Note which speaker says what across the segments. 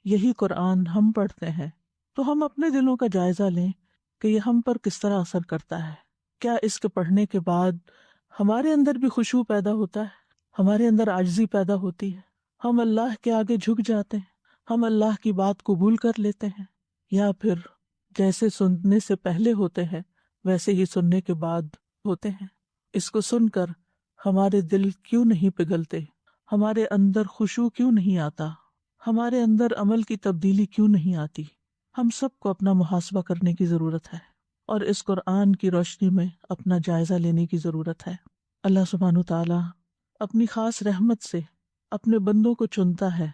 Speaker 1: یہی قرآن ہم پڑھتے ہیں تو ہم اپنے دلوں کا جائزہ لیں کہ یہ ہم پر کس طرح اثر کرتا ہے. کیا اس کے پڑھنے کے بعد ہمارے اندر بھی خشوع پیدا ہوتا ہے، ہمارے اندر عاجزی پیدا ہوتی ہے، ہم اللہ کے آگے جھک جاتے ہیں، ہم اللہ کی بات قبول کر لیتے ہیں، یا پھر جیسے سننے سے پہلے ہوتے ہیں ویسے ہی سننے کے بعد ہوتے ہیں؟ اس کو سن کر ہمارے دل کیوں نہیں پگھلتے، ہمارے اندر خشوع کیوں نہیں آتا، ہمارے اندر عمل کی تبدیلی کیوں نہیں آتی؟ ہم سب کو اپنا محاسبہ کرنے کی ضرورت ہے اور اس قرآن کی روشنی میں اپنا جائزہ لینے کی ضرورت ہے. اللہ سبحانہ تعالیٰ اپنی خاص رحمت سے اپنے بندوں کو چنتا ہے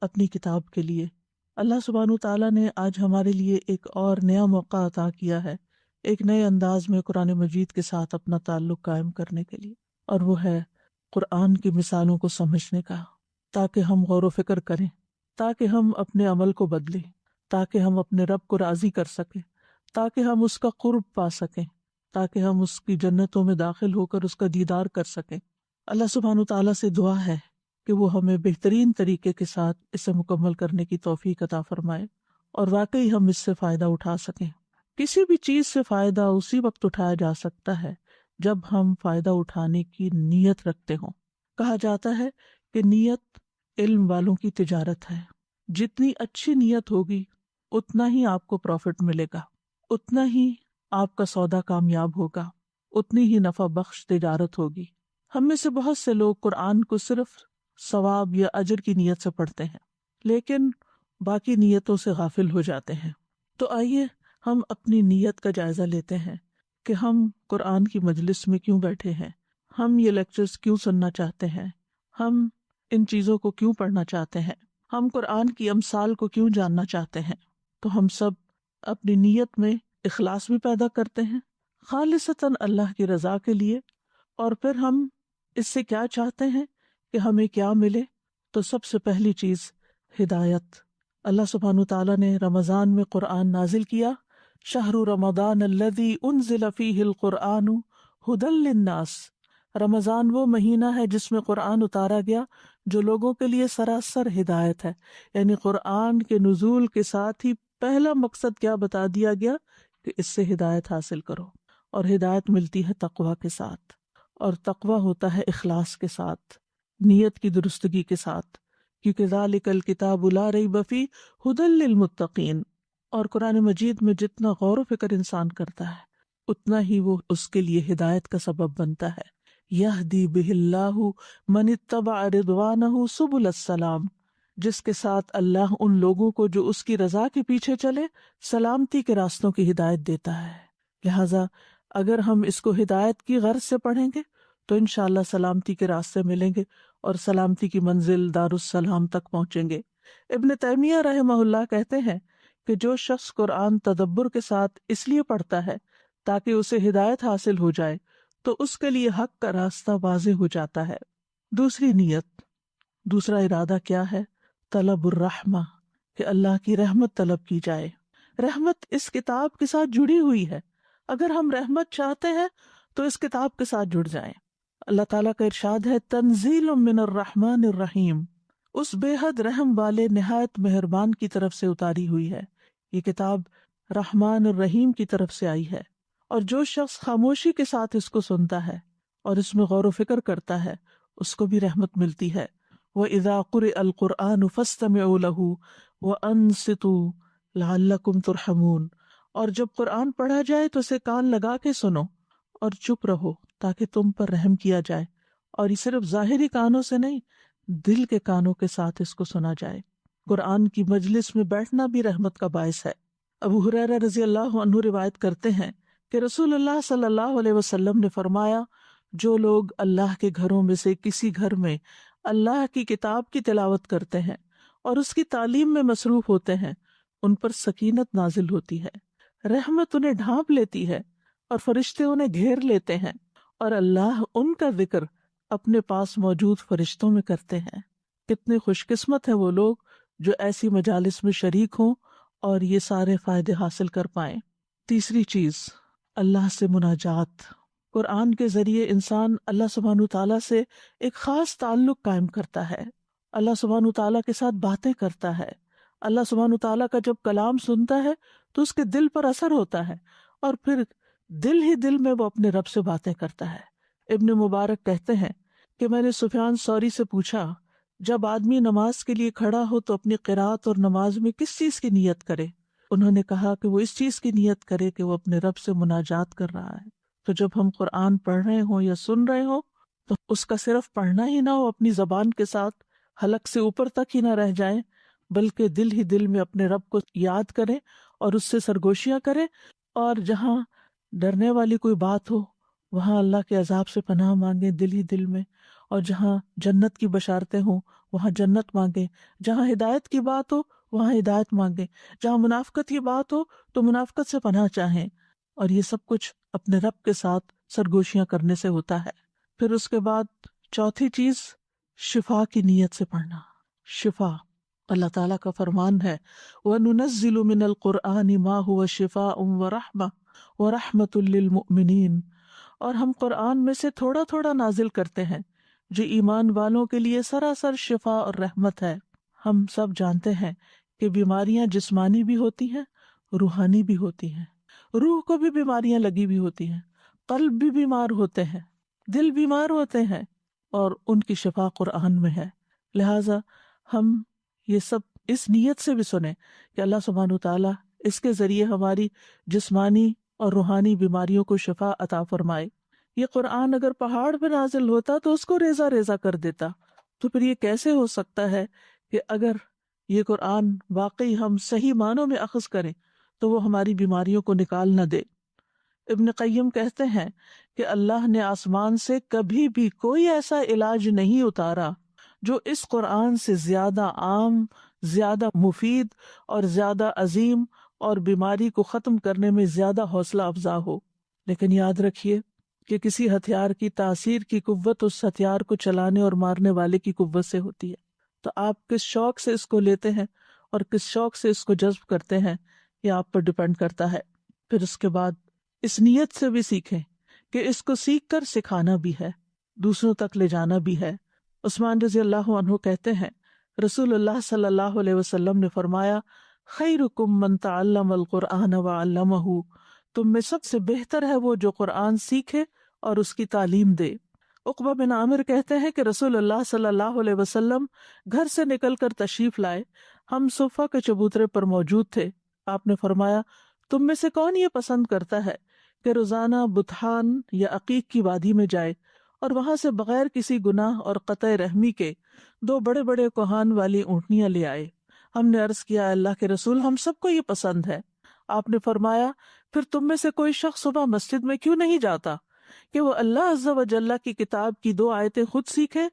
Speaker 1: اپنی کتاب کے لیے. اللہ سبحانہ تعالیٰ نے آج ہمارے لیے ایک اور نیا موقع عطا کیا ہے، ایک نئے انداز میں قرآن مجید کے ساتھ اپنا تعلق قائم کرنے کے لیے، اور وہ ہے قرآن کی مثالوں کو سمجھنے کا، تاکہ ہم غور و فکر کریں، تاکہ ہم اپنے عمل کو بدلیں، تاکہ ہم اپنے رب کو راضی کر سکیں، تاکہ ہم اس کا قرب پا سکیں، تاکہ ہم اس کی جنتوں میں داخل ہو کر اس کا دیدار کر سکیں. اللہ سبحانہ تعالیٰ سے دعا ہے کہ وہ ہمیں بہترین طریقے کے ساتھ اسے مکمل کرنے کی توفیق عطا فرمائے اور واقعی ہم اس سے فائدہ اٹھا سکیں. کسی بھی چیز سے فائدہ اسی وقت اٹھایا جا سکتا ہے جب ہم فائدہ اٹھانے کی نیت رکھتے ہوں. کہا جاتا ہے کہ نیت علم والوں کی تجارت ہے. جتنی اچھی نیت ہوگی اتنا ہی آپ کو پروفٹ ملے گا، اتنا ہی آپ کا سودا کامیاب ہوگا، اتنی ہی نفع بخش تجارت ہوگی. ہم میں سے بہت سے لوگ قرآن کو صرف ثواب یا اجر کی نیت سے پڑھتے ہیں لیکن باقی نیتوں سے غافل ہو جاتے ہیں. تو آئیے ہم اپنی نیت کا جائزہ لیتے ہیں کہ ہم قرآن کی مجلس میں کیوں بیٹھے ہیں، ہم یہ لیکچرز کیوں سننا چاہتے ہیں، ہم ان چیزوں کو کیوں پڑھنا چاہتے ہیں، ہم قرآن کی امثال کو کیوں جاننا چاہتے ہیں. تو ہم سب اپنی نیت میں اخلاص بھی پیدا کرتے ہیں خالصتاً اللہ کی رضا کے لیے، اور پھر ہم اس سے کیا چاہتے ہیں کہ ہمیں کیا ملے. تو سب سے پہلی چیز ہدایت. اللہ سبحانہ تعالیٰ نے رمضان میں قرآن نازل کیا، شہر رمضان الذی انزل فیہ القرآن ھدی للناس. رمضان وہ مہینہ ہے جس میں قرآن اتارا گیا جو لوگوں کے لیے سراسر ہدایت ہے. یعنی قرآن کے نزول کے ساتھ ہی پہلا مقصد کیا بتا دیا گیا کہ اس سے ہدایت حاصل کرو، اور ہدایت ملتی ہے تقویٰ کے ساتھ، اور تقویٰ ہوتا ہے اخلاص کے ساتھ، نیت کی درستگی کے ساتھ، کیونکہ ذالک الکتاب لا ریب فیہ ھدی للمتقین. اور قرآن مجید میں جتنا غور و فکر انسان کرتا ہے اتنا ہی وہ اس کے لیے ہدایت کا سبب بنتا ہے. یہدی بہ اللہ من اتبع رضوانہ سبل السلام. جس کے ساتھ اللہ ان لوگوں کو جو اس کی رضا کے پیچھے چلے سلامتی کے راستوں کی ہدایت دیتا ہے. لہٰذا اگر ہم اس کو ہدایت کی غرض سے پڑھیں گے تو انشاءاللہ سلامتی کے راستے ملیں گے اور سلامتی کی منزل دارالسلام تک پہنچیں گے. ابن تیمیہ رحمہ اللہ کہتے ہیں کہ جو شخص قرآن تدبر کے ساتھ اس لیے پڑھتا ہے تاکہ اسے ہدایت حاصل ہو جائے تو اس کے لیے حق کا راستہ واضح ہو جاتا ہے. دوسری نیت، دوسرا ارادہ کیا ہے؟ طلب الرحمہ، کہ اللہ کی رحمت طلب کی جائے. رحمت اس کتاب کے ساتھ جڑی ہوئی ہے. اگر ہم رحمت چاہتے ہیں تو اس کتاب کے ساتھ جڑ جائیں. اللہ تعالیٰ کا ارشاد ہے تنزیل من الرحمن الرحیم، اس بے حد رحم والے نہایت مہربان کی طرف سے اتاری ہوئی ہے. یہ کتاب رحمان الرحیم کی طرف سے آئی ہے، اور جو شخص خاموشی کے ساتھ اس کو سنتا ہے اور اس میں غور و فکر کرتا ہے اس کو بھی رحمت ملتی ہے. وَإِذَا قُرِئَ الْقُرْآنُ فَاسْتَمِعُوا لَهُ وَأَنصِتُوا لَعَلَّكُمْ تُرْحَمُونَ. اور جب قرآن پڑھا جائے تو اسے کان لگا کے سنو اور چپ رہو تاکہ تم پر رحم کیا جائے. اور یہ صرف ظاہری کانوں سے نہیں، دل کے کانوں کے ساتھ اس کو سنا جائے. قرآن کی مجلس میں بیٹھنا بھی رحمت کا باعث ہے. ابو ہریرہ رضی اللہ عنہ روایت کرتے ہیں کہ رسول اللہ صلی اللہ علیہ وسلم نے فرمایا، جو لوگ اللہ کے گھروں میں سے کسی گھر میں اللہ کی کتاب کی تلاوت کرتے ہیں اور اس کی تعلیم میں مصروف ہوتے ہیں ان پر سکینت نازل ہوتی ہے، رحمت انہیں ڈھانپ لیتی ہے اور فرشتے انہیں گھیر لیتے ہیں، اور اللہ ان کا ذکر اپنے پاس موجود فرشتوں میں کرتے ہیں. کتنے خوش قسمت ہیں وہ لوگ جو ایسی مجالس میں شریک ہوں اور یہ سارے فائدے حاصل کر پائیں. تیسری چیز اللہ سے مناجات. قرآن کے ذریعے انسان اللہ سبحانہ تعالیٰ سے ایک خاص تعلق قائم کرتا ہے، اللہ سبحانہ تعالیٰ کے ساتھ باتیں کرتا ہے، اللہ سبحانہ تعالیٰ کا جب کلام سنتا ہے تو اس کے دل پر اثر ہوتا ہے، اور پھر دل ہی دل میں وہ اپنے رب سے باتیں کرتا ہے۔ ابن مبارک کہتے ہیں کہ میں نے سفیان ثوری سے پوچھا، جب آدمی نماز کے لیے کھڑا ہو تو اپنی قرات اور نماز میں کس چیز کی نیت کرے؟ انہوں نے کہا کہ وہ اس چیز کی نیت کرے کہ وہ اپنے رب سے مناجات کر رہا ہے۔ تو جب ہم قرآن پڑھ رہے ہوں یا سن رہے ہوں تو اس کا صرف پڑھنا ہی نہ ہو، اپنی زبان کے ساتھ حلق سے اوپر تک ہی نہ رہ جائیں، بلکہ دل ہی دل میں اپنے رب کو یاد کریں اور اس سے سرگوشیاں کریں، اور جہاں ڈرنے والی کوئی بات ہو وہاں اللہ کے عذاب سے پناہ مانگیں دل ہی دل میں، اور جہاں جنت کی بشارتیں ہوں وہاں جنت مانگیں، جہاں ہدایت کی بات ہو وہاں ہدایت مانگیں، جہاں منافقت کی بات ہو تو منافقت سے پناہ چاہیں، اور یہ سب کچھ اپنے رب کے ساتھ سرگوشیاں کرنے سے ہوتا ہے۔ پھر اس کے بعد چوتھی چیز شفا کی نیت سے پڑھنا۔ شفا اللہ تعالیٰ کا فرمان ہے، وَنُنَزِّلُ مِنَ الْقُرْآنِ مَا هُوَ شِفَاءٌ وَرَحْمَةٌ وَرَحْمَةٌ لِّلْمُؤْمِنِينَ، اور ہم قرآن میں سے تھوڑا تھوڑا نازل کرتے ہیں جو ایمان والوں کے لیے سراسر شفا اور رحمت ہے۔ ہم سب جانتے ہیں کہ بیماریاں جسمانی بھی ہوتی ہیں، روحانی بھی ہوتی ہیں۔ روح کو بھی بیماریاں لگی بھی ہوتی ہیں، قلب بھی بیمار ہوتے ہیں، دل بیمار ہوتے ہیں، اور ان کی شفا قرآن میں ہے۔ لہٰذا ہم یہ سب اس نیت سے بھی سنیں کہ اللہ سبحانہ تعالیٰ اس کے ذریعے ہماری جسمانی اور روحانی بیماریوں کو شفا عطا فرمائے۔ یہ قرآن اگر پہاڑ پہ نازل ہوتا تو اس کو ریزہ ریزہ کر دیتا، تو پھر یہ کیسے ہو سکتا ہے کہ اگر یہ قرآن واقعی ہم صحیح معنوں میں اخذ کریں تو وہ ہماری بیماریوں کو نکال نہ دے۔ ابن قیم کہتے ہیں کہ اللہ نے آسمان سے کبھی بھی کوئی ایسا علاج نہیں اتارا جو اس قرآن سے زیادہ عام، زیادہ مفید اور زیادہ عظیم اور بیماری کو ختم کرنے میں زیادہ حوصلہ افزا ہو۔ لیکن یاد رکھیے کہ کسی ہتھیار کی تاثیر کی قوت اس ہتھیار کو چلانے اور مارنے والے کی قوت سے ہوتی ہے۔ تو آپ کس شوق سے اس کو لیتے ہیں اور کس شوق سے اس کو جذب کرتے ہیں یہ آپ پر ڈیپینڈ کرتا ہے۔ پھر اس کے بعد اس نیت سے بھی سیکھیں کہ اس کو سیکھ کر سکھانا بھی ہے، دوسروں تک لے جانا بھی ہے۔ عثمان رضی اللہ عنہ کہتے ہیں رسول اللہ صلی اللہ علیہ وسلم نے فرمایا، خیرکم من تعلم القرآن وعلمہ، تم میں سب سے بہتر ہے وہ جو قرآن سیکھے اور اس کی تعلیم دے۔ عقبہ بن عامر کہتے ہیں کہ رسول اللہ صلی اللہ علیہ وسلم گھر سے نکل کر تشریف لائے، ہم صفہ کے چبوترے پر موجود تھے۔ آپ نے فرمایا، تم میں سے کون یہ پسند کرتا ہے کہ روزانہ بطحان یا عقیق کی وادی میں جائے اور وہاں سے بغیر کسی گناہ اور قطع رحمی کے 2 بڑے بڑے کوہان والی اونٹنیاں لے آئے؟ ہم نے عرض کیا، اللہ کے رسول، ہم سب کو یہ پسند ہے۔ آپ نے فرمایا، پھر تم میں سے کوئی شخص صبح مسجد میں کیوں نہیں جاتا کہ وہ اللہ عز و جل کی کتاب کی 2 آیتیں خود سیکھے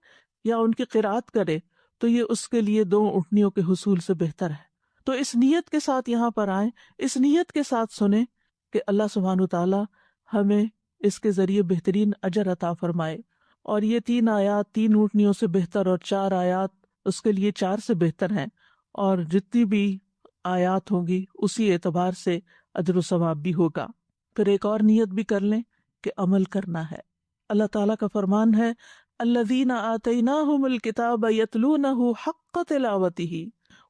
Speaker 1: یا ان کی قرات کرے، تو یہ اس کے لیے 2 اونٹنیوں کے حصول سے بہتر ہے۔ تو اس نیت کے ساتھ یہاں پر آئیں، اس نیت کے ساتھ سنیں کہ اللہ سبحانہ تعالیٰ ہمیں اس کے ذریعے بہترین اجر عطا فرمائے، اور یہ 3 آیات 3 اونٹنیوں سے بہتر، اور 4 آیات اس کے لیے 4 سے بہتر ہیں، اور جتنی بھی آیات ہوں گی اسی اعتبار سے اجر و ثواب بھی ہوگا۔ پھر ایک اور نیت بھی کر لیں کہ عمل کرنا ہے۔ اللہ تعالیٰ کا فرمان ہے، الذین آتیناہم الکتاب یتلونہ حق تلاوتہ،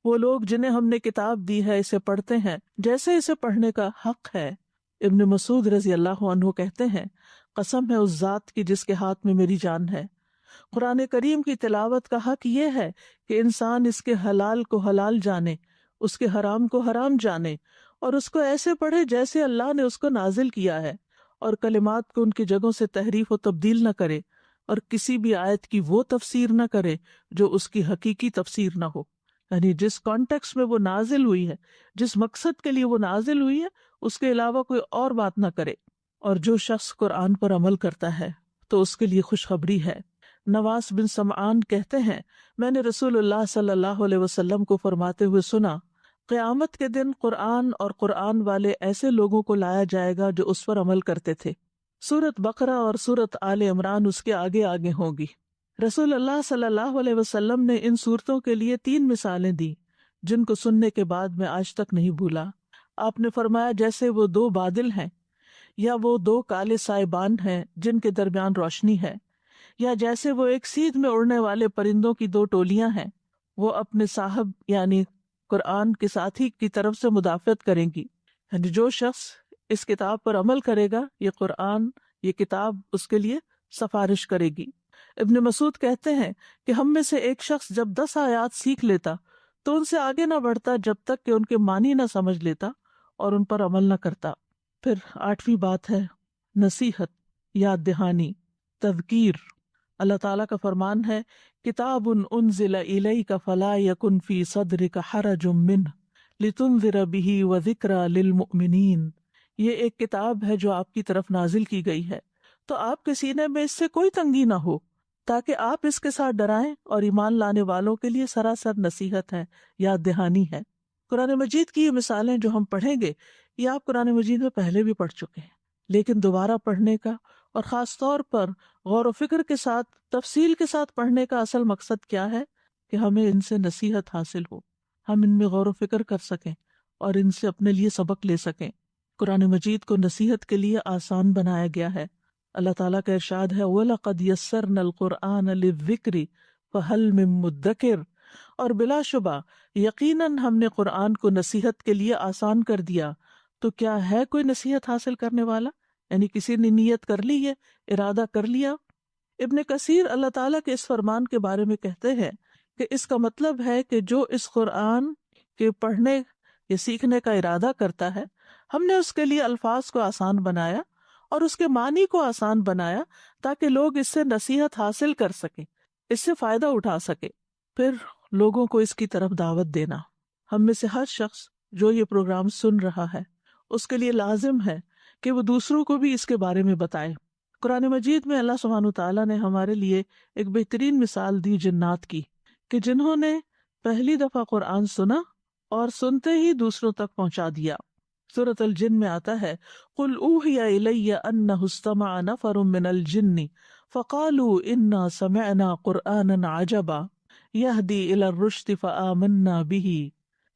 Speaker 1: وہ لوگ جنہیں ہم نے کتاب دی ہے اسے پڑھتے ہیں جیسے اسے پڑھنے کا حق ہے۔ ابن مسعود رضی اللہ عنہ کہتے ہیں، قسم ہے اس ذات کی جس کے ہاتھ میں میری جان ہے، قرآن کریم کی تلاوت کا حق یہ ہے کہ انسان اس کے حلال کو حلال جانے، اس کے حرام کو حرام جانے، اور اس کو ایسے پڑھے جیسے اللہ نے اس کو نازل کیا ہے، اور کلمات کو ان کی جگہوں سے تحریف و تبدیل نہ کرے، اور کسی بھی آیت کی وہ تفسیر نہ کرے جو اس کی حقیقی تفسیر نہ ہو، یعنی جس کانٹیکس میں وہ نازل ہوئی ہے، جس مقصد کے لیے وہ نازل ہوئی ہے، اس کے علاوہ کوئی اور بات نہ کرے۔ اور جو شخص قرآن پر عمل کرتا ہے تو اس کے لیے خوشخبری ہے۔ نواس بن سمعان کہتے ہیں، میں نے رسول اللہ صلی اللہ علیہ وسلم کو فرماتے ہوئے سنا، قیامت کے دن قرآن اور قرآن والے ایسے لوگوں کو لایا جائے گا جو اس پر عمل کرتے تھے، سورت بقرہ اور سورت آل عمران اس کے آگے آگے ہوں گی۔ رسول اللہ صلی اللہ علیہ وسلم نے ان صورتوں کے لیے 3 مثالیں دی جن کو سننے کے بعد میں آج تک نہیں بھولا۔ آپ نے فرمایا، جیسے وہ 2 بادل ہیں، یا وہ 2 کالے سائبان ہیں جن کے درمیان روشنی ہے، یا جیسے وہ ایک سیدھ میں اڑنے والے پرندوں کی 2 ٹولیاں ہیں، وہ اپنے صاحب یعنی قرآن کے ساتھی کی طرف سے مدافعت کریں گی. یعنی جو شخص اس کتاب پر عمل کرے گا، یہ قرآن، یہ کتاب اس کے لیے سفارش کرے گی. ابن مسعود کہتے ہیں کہ ہم میں سے ایک شخص جب 10 آیات سیکھ لیتا تو ان سے آگے نہ بڑھتا جب تک کہ ان کے معنی نہ سمجھ لیتا اور ان پر عمل نہ کرتا. پھر 8ویں بات ہے نصیحت، یاد دہانی، تذکیر. اللہ تعالیٰ کا فرمان ہے کتاب انزل الیک فلا یکن فی صدرک حرج منہ لتنذر بہ وذکری للمؤمنین. یہ ایک کتاب ہے جو آپ کی طرف نازل کی گئی ہے، تو آپ کے سینے میں اس سے کوئی تنگی نہ ہو تاکہ آپ اس کے ساتھ ڈرائیں، اور ایمان لانے والوں کے لیے سراسر نصیحت ہے، یاد دہانی ہے. قرآن مجید کی یہ مثالیں جو ہم پڑھیں گے یہ آپ قرآن مجید میں پہلے بھی پڑھ چکے ہیں، لیکن دوبارہ پڑھنے کا اور خاص طور پر غور و فکر کے ساتھ تفصیل کے ساتھ پڑھنے کا اصل مقصد کیا ہے کہ ہمیں ان سے نصیحت حاصل ہو، ہم ان میں غور و فکر کر سکیں اور ان سے اپنے لیے سبق لے سکیں. قرآن مجید کو نصیحت کے لیے آسان بنایا گیا ہے. اللہ تعالیٰ کا ارشاد ہے وَلَقَدْ يَسَّرْنَا الْقُرْآنَ لِلذِّكْرِ فَهَلْ مِن مُدَّكِرٍ، اور بلا شبہ یقیناً ہم نے قرآن کو نصیحت کے لیے آسان کر دیا، تو کیا ہے کوئی نصیحت حاصل کرنے والا؟ یعنی کسی نے نیت کر لی ہے، ارادہ کر لیا. ابن کثیر اللہ تعالیٰ کے اس فرمان کے بارے میں کہتے ہیں کہ اس کا مطلب ہے کہ جو اس قرآن کے پڑھنے یا سیکھنے کا ارادہ کرتا ہے، ہم نے اس کے لیے الفاظ کو آسان بنایا اور اس کے معنی کو آسان بنایا تاکہ لوگ اس سے نصیحت حاصل کر سکیں، اس سے فائدہ اٹھا سکے. پھر لوگوں کو اس کی طرف دعوت دینا. ہم میں سے ہر شخص جو یہ پروگرام سن رہا ہے اس کے لیے لازم ہے کہ وہ دوسروں کو بھی اس کے بارے میں بتائے. قرآن مجید میں اللہ سبحانہ تعالیٰ نے ہمارے لیے ایک بہترین مثال دی جنات کی، کہ جنہوں نے پہلی دفعہ قرآن سنا اور سنتے ہی دوسروں تک پہنچا دیا. سورۃ الجن میں آتا ہے قُلْ أُوحِيَ إِلَيَّ أَنَّهُ اسْتَمَعَ نَفَرٌ مِّنَ الْجِنِّ فَقَالُوا إِنَّا سَمِعْنَا قُرْآنًا عَجَبًا يَهْدِي إِلَى الرُّشْدِ فَآمَنَّا بِهِ.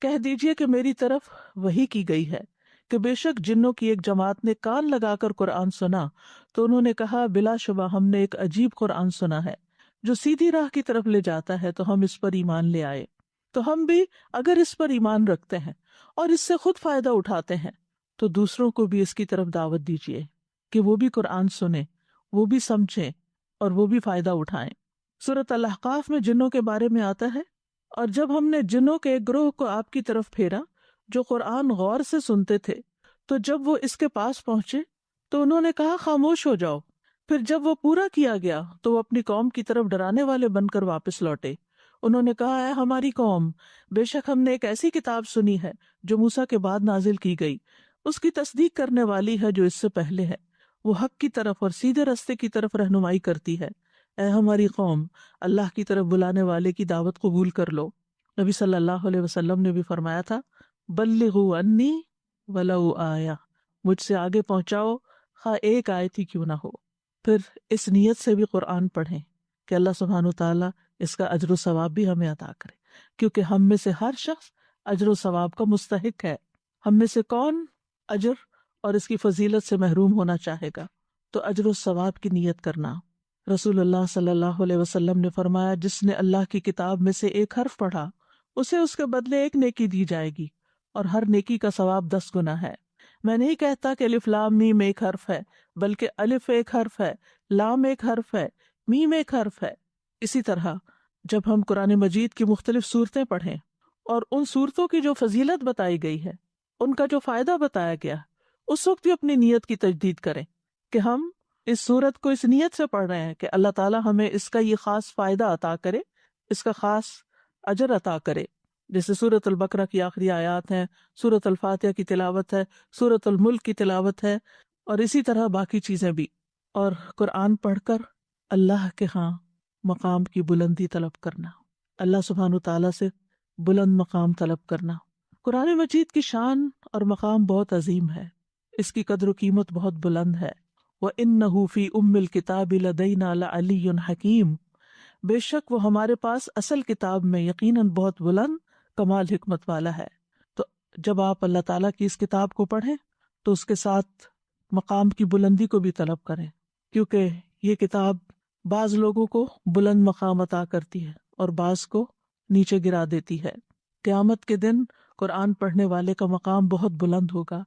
Speaker 1: کہہ دیجئے کہ میری طرف وحی کی گئی ہے کہ بے شک جنوں کی ایک جماعت نے کان لگا کر قرآن سنا تو انہوں نے کہا بلا شبہ ہم نے ایک عجیب قرآن سنا ہے جو سیدھی راہ کی طرف لے جاتا ہے، تو ہم اس پر ایمان لے آئے. تو ہم بھی اگر اس پر ایمان رکھتے ہیں اور اس سے خود فائدہ اٹھاتے ہیں تو دوسروں کو بھی اس کی طرف دعوت دیجیے کہ وہ بھی قرآن سنیں، وہ بھی سمجھیں اور وہ بھی فائدہ اٹھائیں. سورۃ الاحقاف میں جنوں کے بارے میں آتا ہے اور جب ہم نے جنوں کے ایک گروہ کو آپ کی طرف پھیرا جو قرآن غور سے سنتے تھے، تو جب وہ اس کے پاس پہنچے تو انہوں نے کہا خاموش ہو جاؤ. پھر جب وہ پورا کیا گیا تو وہ اپنی قوم کی طرف ڈرانے والے بن کر واپس لوٹے. انہوں نے کہا اے ہماری قوم، بے شک ہم نے ایک ایسی کتاب سنی ہے جو موسیٰ کے بعد نازل کی گئی، اس کی تصدیق کرنے والی ہے جو اس سے پہلے ہے، وہ حق کی طرف اور سیدھے راستے کی طرف رہنمائی کرتی ہے. اے ہماری قوم، اللہ کی طرف بلانے والے کی دعوت قبول کر لو. نبی صلی اللہ علیہ وسلم نے بھی فرمایا تھا بلغوا انی ولو آیا، مجھ سے آگے پہنچاؤ خواہ ایک آیت ہی کیوں نہ ہو. پھر اس نیت سے بھی قرآن پڑھیں کہ اللہ سبحانہ تعالیٰ اس کا اجر و ثواب بھی ہمیں عطا کرے، کیونکہ ہم میں سے ہر شخص اجر و ثواب کا مستحق ہے. ہم میں سے کون اجر اور اس کی فضیلت سے محروم ہونا چاہے گا؟ تو اجر و ثواب کی نیت کرنا. رسول اللہ صلی اللہ علیہ وسلم نے فرمایا جس نے اللہ کی کتاب میں سے ایک حرف پڑھا اسے اس کے بدلے ایک نیکی دی جائے گی اور ہر نیکی کا ثواب 10 گنا ہے. میں نہیں کہتا کہ الف لام میم ایک حرف ہے، بلکہ الف ایک حرف ہے، لام ایک حرف ہے، میم ایک حرف ہے. اسی طرح جب ہم قرآن مجید کی مختلف صورتیں پڑھیں اور ان صورتوں کی جو فضیلت بتائی گئی ہے، ان کا جو فائدہ بتایا گیا، اس وقت بھی اپنی نیت کی تجدید کریں کہ ہم اس صورت کو اس نیت سے پڑھ رہے ہیں کہ اللہ تعالیٰ ہمیں اس کا یہ خاص فائدہ عطا کرے، اس کا خاص اجر عطا کرے. جیسے سورۃ البقرہ کی آخری آیات ہیں، سورۃ الفاتحہ کی تلاوت ہے، سورۃ الملک کی تلاوت ہے، اور اسی طرح باقی چیزیں بھی. اور قرآن پڑھ کر اللہ کے ہاں مقام کی بلندی طلب کرنا، اللہ سبحانہ تعالیٰ سے بلند مقام طلب کرنا. قرآن مجید کی شان اور مقام بہت عظیم ہے، اس کی قدر و قیمت بہت بلند ہے. وَإِنَّهُ فِي أُمِّ الْكِتَابِ لَدَيْنَا لَعَلِيٌّ حَكِيمٌ، بے شک وہ ہمارے پاس اصل کتاب میں یقیناً بہت بلند کمال حکمت والا ہے. تو جب آپ اللہ تعالیٰ کی اس کتاب کو پڑھیں تو اس کے ساتھ مقام کی بلندی کو بھی طلب کریں، کیونکہ یہ کتاب بعض لوگوں کو بلند مقام عطا کرتی ہے اور بعض کو نیچے گرا دیتی ہے. قیامت کے دن قرآن پڑھنے والے کا مقام بہت بلند ہوگا،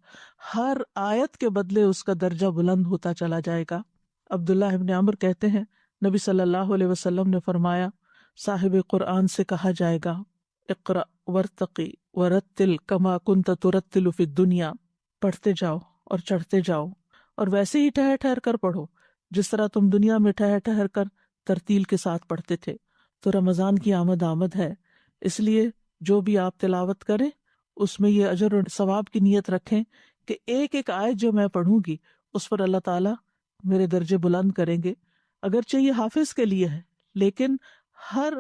Speaker 1: ہر آیت کے بدلے اس کا درجہ بلند ہوتا چلا جائے گا۔ عبداللہ ابن عمر کہتے ہیں نبی صلی اللہ علیہ وسلم نے فرمایا صاحب قرآن سے کہا جائے گا اقرأ ورتقی ورتل کما کنت ترتل فی الدنیا، پڑھتے جاؤ اور چڑھتے جاؤ اور ویسے ہی ٹھہر ٹھہر کر پڑھو جس طرح تم دنیا میں ٹھہر ٹھہر کر ترتیل کے ساتھ پڑھتے تھے۔ تو رمضان کی آمد ہے، اس لیے جو بھی آپ تلاوت کریں اس میں یہ اجر اور ثواب کی نیت رکھیں کہ ایک ایک آیت جو میں پڑھوں گی اس پر اللہ تعالیٰ میرے درجے بلند کریں گے۔ اگرچہ یہ حافظ کے لیے ہے لیکن ہر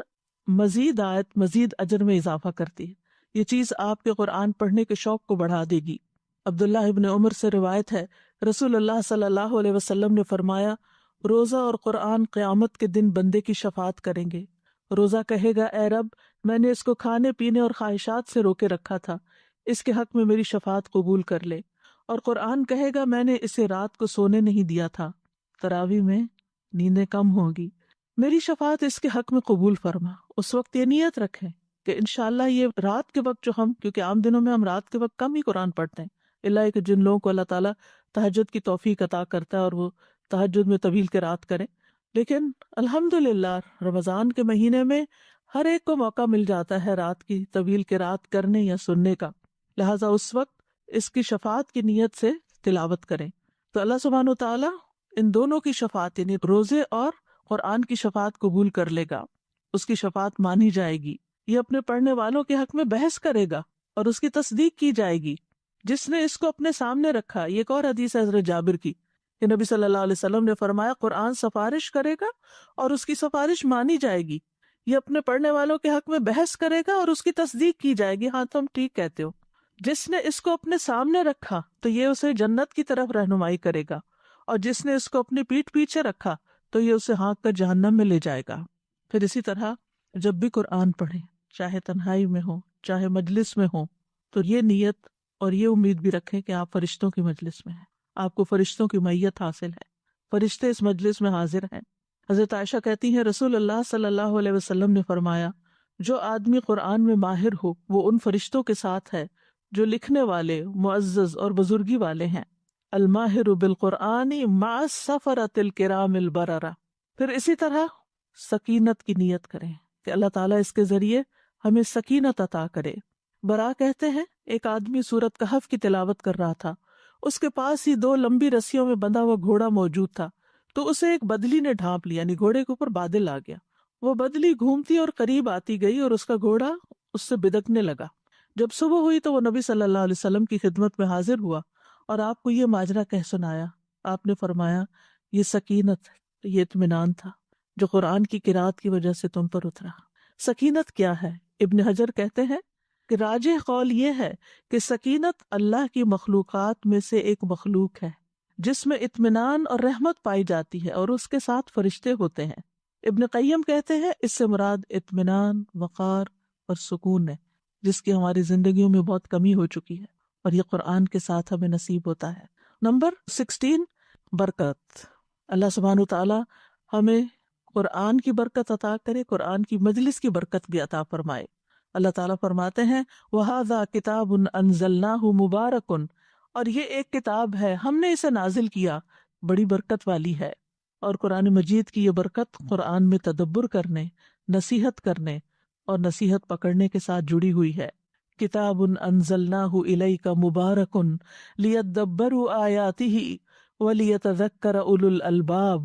Speaker 1: مزید آیت مزید اجر میں اضافہ کرتی ہے، یہ چیز آپ کے قرآن پڑھنے کے شوق کو بڑھا دے گی۔ عبداللہ ابن عمر سے روایت ہے رسول اللہ صلی اللہ علیہ وسلم نے فرمایا روزہ اور قرآن قیامت کے دن بندے کی شفاعت کریں گے۔ روزہ کہے گا اے رب میں نے اس کو کھانے پینے اور خواہشات سے روکے رکھا تھا، اس کے حق میں میری شفاعت قبول کر لے۔ اور قرآن کہے گا میں نے اسے رات کو سونے نہیں دیا تھا، تراویح میں نیندیں کم ہوگی، میری شفاعت اس کے حق میں قبول فرما۔ اس وقت یہ نیت رکھیں کہ انشاءاللہ یہ رات کے وقت جو ہم، کیونکہ عام دنوں میں ہم رات کے وقت کم ہی قرآن پڑھتے ہیں، اللہ کہ جن لوگوں کو اللہ تعالیٰ تہجد کی توفیق عطا کرتا ہے اور وہ تہجد میں طویل قرات کریں، لیکن الحمدللہ رمضان کے مہینے میں ہر ایک کو موقع مل جاتا ہے رات کی طویل قرات کرنے یا سننے کا، لہٰذا اس وقت اس کی شفاعت کی نیت سے تلاوت کریں تو اللہ سبحانہ و تعالیٰ ان دونوں کی شفاعت یعنی روزے اور قرآن کی شفاعت قبول کر لے گا، اس کی شفاعت مانی جائے گی۔ یہ اپنے پڑھنے والوں کے حق میں بحث کرے گا اور اس کی تصدیق کی جائے گی جس نے اس کو اپنے سامنے رکھا۔ یہ ایک اور حدیث ہے حضرت جابر کی کہ نبی صلی اللہ علیہ وسلم نے فرمایا قرآن سفارش کرے گا اور اس کی سفارش مانی جائے گی، یہ اپنے پڑھنے والوں کے حق میں بحث کرے گا اور اس کی تصدیق کی جائے گی، ہاں تم ٹھیک کہتے ہو۔ جس نے اس کو اپنے سامنے رکھا تو یہ اسے جنت کی طرف رہنمائی کرے گا، اور جس نے اس کو اپنی پیٹھ پیچھے رکھا تو یہ اسے ہانک کر جہنم میں لے جائے گا۔ پھر اسی طرح جب بھی قرآن پڑھیں، چاہے تنہائی میں ہو چاہے مجلس میں ہو، تو یہ نیت اور یہ امید بھی رکھیں کہ آپ فرشتوں کی مجلس میں ہیں، آپ کو فرشتوں کی معیت حاصل ہے، فرشتے اس مجلس میں حاضر ہیں۔ حضرت عائشہ کہتی ہیں رسول اللہ صلی اللہ علیہ وسلم نے فرمایا جو آدمی قرآن میں ماہر ہو وہ ان فرشتوں کے ساتھ ہے جو لکھنے والے معزز اور بزرگی والے ہیں۔ الماہر بالقرآن مع السفرۃ الکرام البررہ۔ پھر اسی طرح سکینت کی نیت کریں کہ اللہ تعالیٰ اس کے ذریعے ہمیں سکینت عطا کرے۔ برا کہتے ہیں ایک آدمی سورۃ کہف کی تلاوت کر رہا تھا، اس کے پاس ہی 2 لمبی رسیوں میں بندھا ہوا گھوڑا موجود تھا، تو اسے ایک بدلی نے ڈھانپ لیا، یعنی گھوڑے کے اوپر بادل آ گیا۔ وہ بدلی گھومتی اور قریب آتی گئی اور اس کا گھوڑا اس سے بدکنے لگا۔ جب صبح ہوئی تو وہ نبی صلی اللہ علیہ وسلم کی خدمت میں حاضر ہوا اور آپ کو یہ ماجرا کہہ سنایا۔ آپ نے فرمایا یہ سکینت، یہ اطمینان تھا جو قرآن کی قرات کی وجہ سے تم پر اترا۔ سکینت کیا ہے؟ ابن حجر کہتے ہیں کہ راجح قول یہ ہے کہ سکینت اللہ کی مخلوقات میں سے ایک مخلوق ہے جس میں اطمینان اور رحمت پائی جاتی ہے اور اس کے ساتھ فرشتے ہوتے ہیں۔ ابن قیم کہتے ہیں اس سے مراد اطمینان، وقار اور سکون ہے جس کی ہماری زندگیوں میں بہت کمی ہو چکی ہے، اور یہ قرآن کے ساتھ ہمیں نصیب ہوتا ہے۔ نمبر 16 برکت۔ اللہ سبحانہ وتعالی ہمیں قرآن کی برکت عطا کرے، قرآن کی مجلس کی برکت بھی عطا فرمائے۔ اللہ تعالیٰ فرماتے ہیں وَهَذَا كِتَابٌ أَنزَلْنَاهُ مُبَارَكٌ، اور یہ ایک کتاب ہے ہم نے اسے نازل کیا، بڑی برکت والی ہے۔ اور قرآن مجید کی یہ برکت قرآن میں تدبر کرنے، نصیحت کرنے اور نصیحت پکڑنے کے ساتھ جڑی ہوئی ہے۔ کتاب انزلناہ الیک مبارک لیدبروا آیاتہ ولیتذکر اولو الالباب،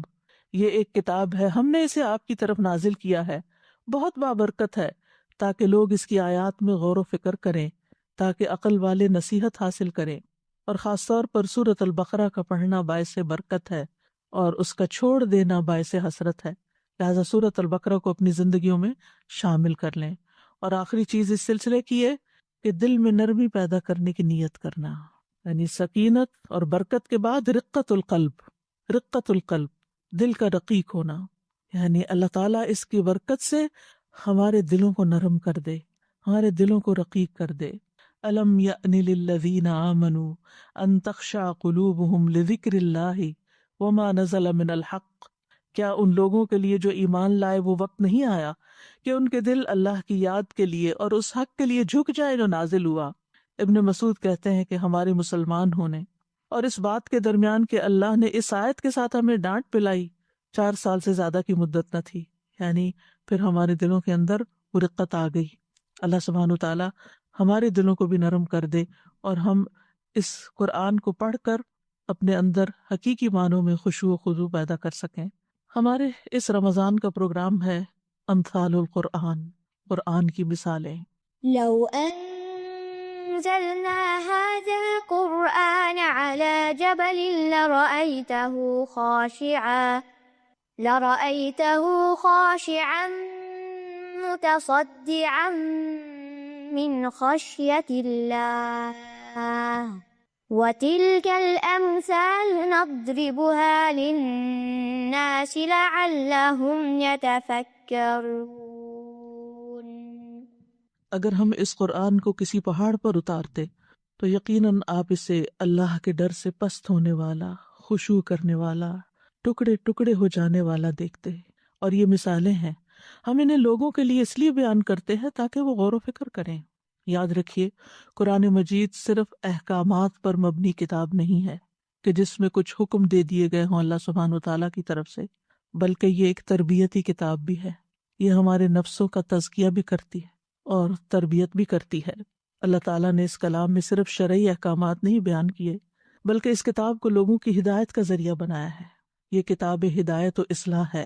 Speaker 1: یہ ایک کتاب ہے ہم نے اسے آپ کی طرف نازل کیا ہے، بہت بابرکت ہے تاکہ لوگ اس کی آیات میں غور و فکر کریں، تاکہ عقل والے نصیحت حاصل کریں۔ اور خاص طور پر سورۃ البقرہ کا پڑھنا باعث برکت ہے اور اس کا چھوڑ دینا باعث حسرت ہے، لہذا سورۃ البقرہ کو اپنی زندگیوں میں شامل کر لیں۔ اور آخری چیز اس سلسلے کی ہے کہ دل میں نرمی پیدا کرنے کی نیت کرنا، یعنی سکینت اور برکت کے بعد رقت القلب، دل کا رقیق ہونا، یعنی اللہ تعالیٰ اس کی برکت سے ہمارے دلوں کو نرم کر دے، ہمارے دلوں کو رقیق کر دے۔ الم یأن للذین آمنوا ان تخشع قلوبهم لذکر اللہ وما نزل من الحق، کیا ان لوگوں کے لیے جو ایمان لائے وہ وقت نہیں آیا کہ ان کے دل اللہ کی یاد کے لیے اور اس حق کے لیے جھک جائے جو نازل ہوا؟ ابن مسعود کہتے ہیں کہ ہمارے مسلمان ہونے اور اس بات کے درمیان کہ اللہ نے اس آیت کے ساتھ ہمیں ڈانٹ پلائی 4 سال سے زیادہ کی مدت نہ تھی، یعنی پھر ہمارے دلوں کے اندر وہ رقت آ گئی۔ اللہ سبحانہ وتعالیٰ ہمارے دلوں کو بھی نرم کر دے اور ہم اس قرآن کو پڑھ کر اپنے اندر حقیقی معنوں میں خشوع و خضوع پیدا کر سکیں۔ ہمارے اس رمضان کا پروگرام ہے امثال القرآن، قرآن کی مثالیں۔
Speaker 2: لو أنزلنا هذا القرآن على جبل لرأيته خاشعا متصدعا من خشية الله وتلك الأمثال نضربها للناس لعلهم يتفكرون۔
Speaker 1: اگر ہم اس قرآن کو کسی پہاڑ پر اتارتے تو یقیناً آپ اسے اللہ کے ڈر سے پست ہونے والا، خشوع کرنے والا، ٹکڑے ٹکڑے ہو جانے والا دیکھتے۔ اور یہ مثالیں ہیں، ہم انہیں لوگوں کے لیے اس لیے بیان کرتے ہیں تاکہ وہ غور و فکر کریں۔ یاد رکھیے، قرآن مجید صرف احکامات پر مبنی کتاب نہیں ہے کہ جس میں کچھ حکم دے دیے گئے ہوں اللہ سبحانہ وتعالیٰ کی طرف سے، بلکہ یہ ایک تربیتی کتاب بھی ہے۔ یہ ہمارے نفسوں کا تزکیہ بھی کرتی ہے اور تربیت بھی کرتی ہے۔ اللہ تعالیٰ نے اس کلام میں صرف شرعی احکامات نہیں بیان کیے، بلکہ اس کتاب کو لوگوں کی ہدایت کا ذریعہ بنایا ہے۔ یہ کتاب ہدایت و اصلاح ہے۔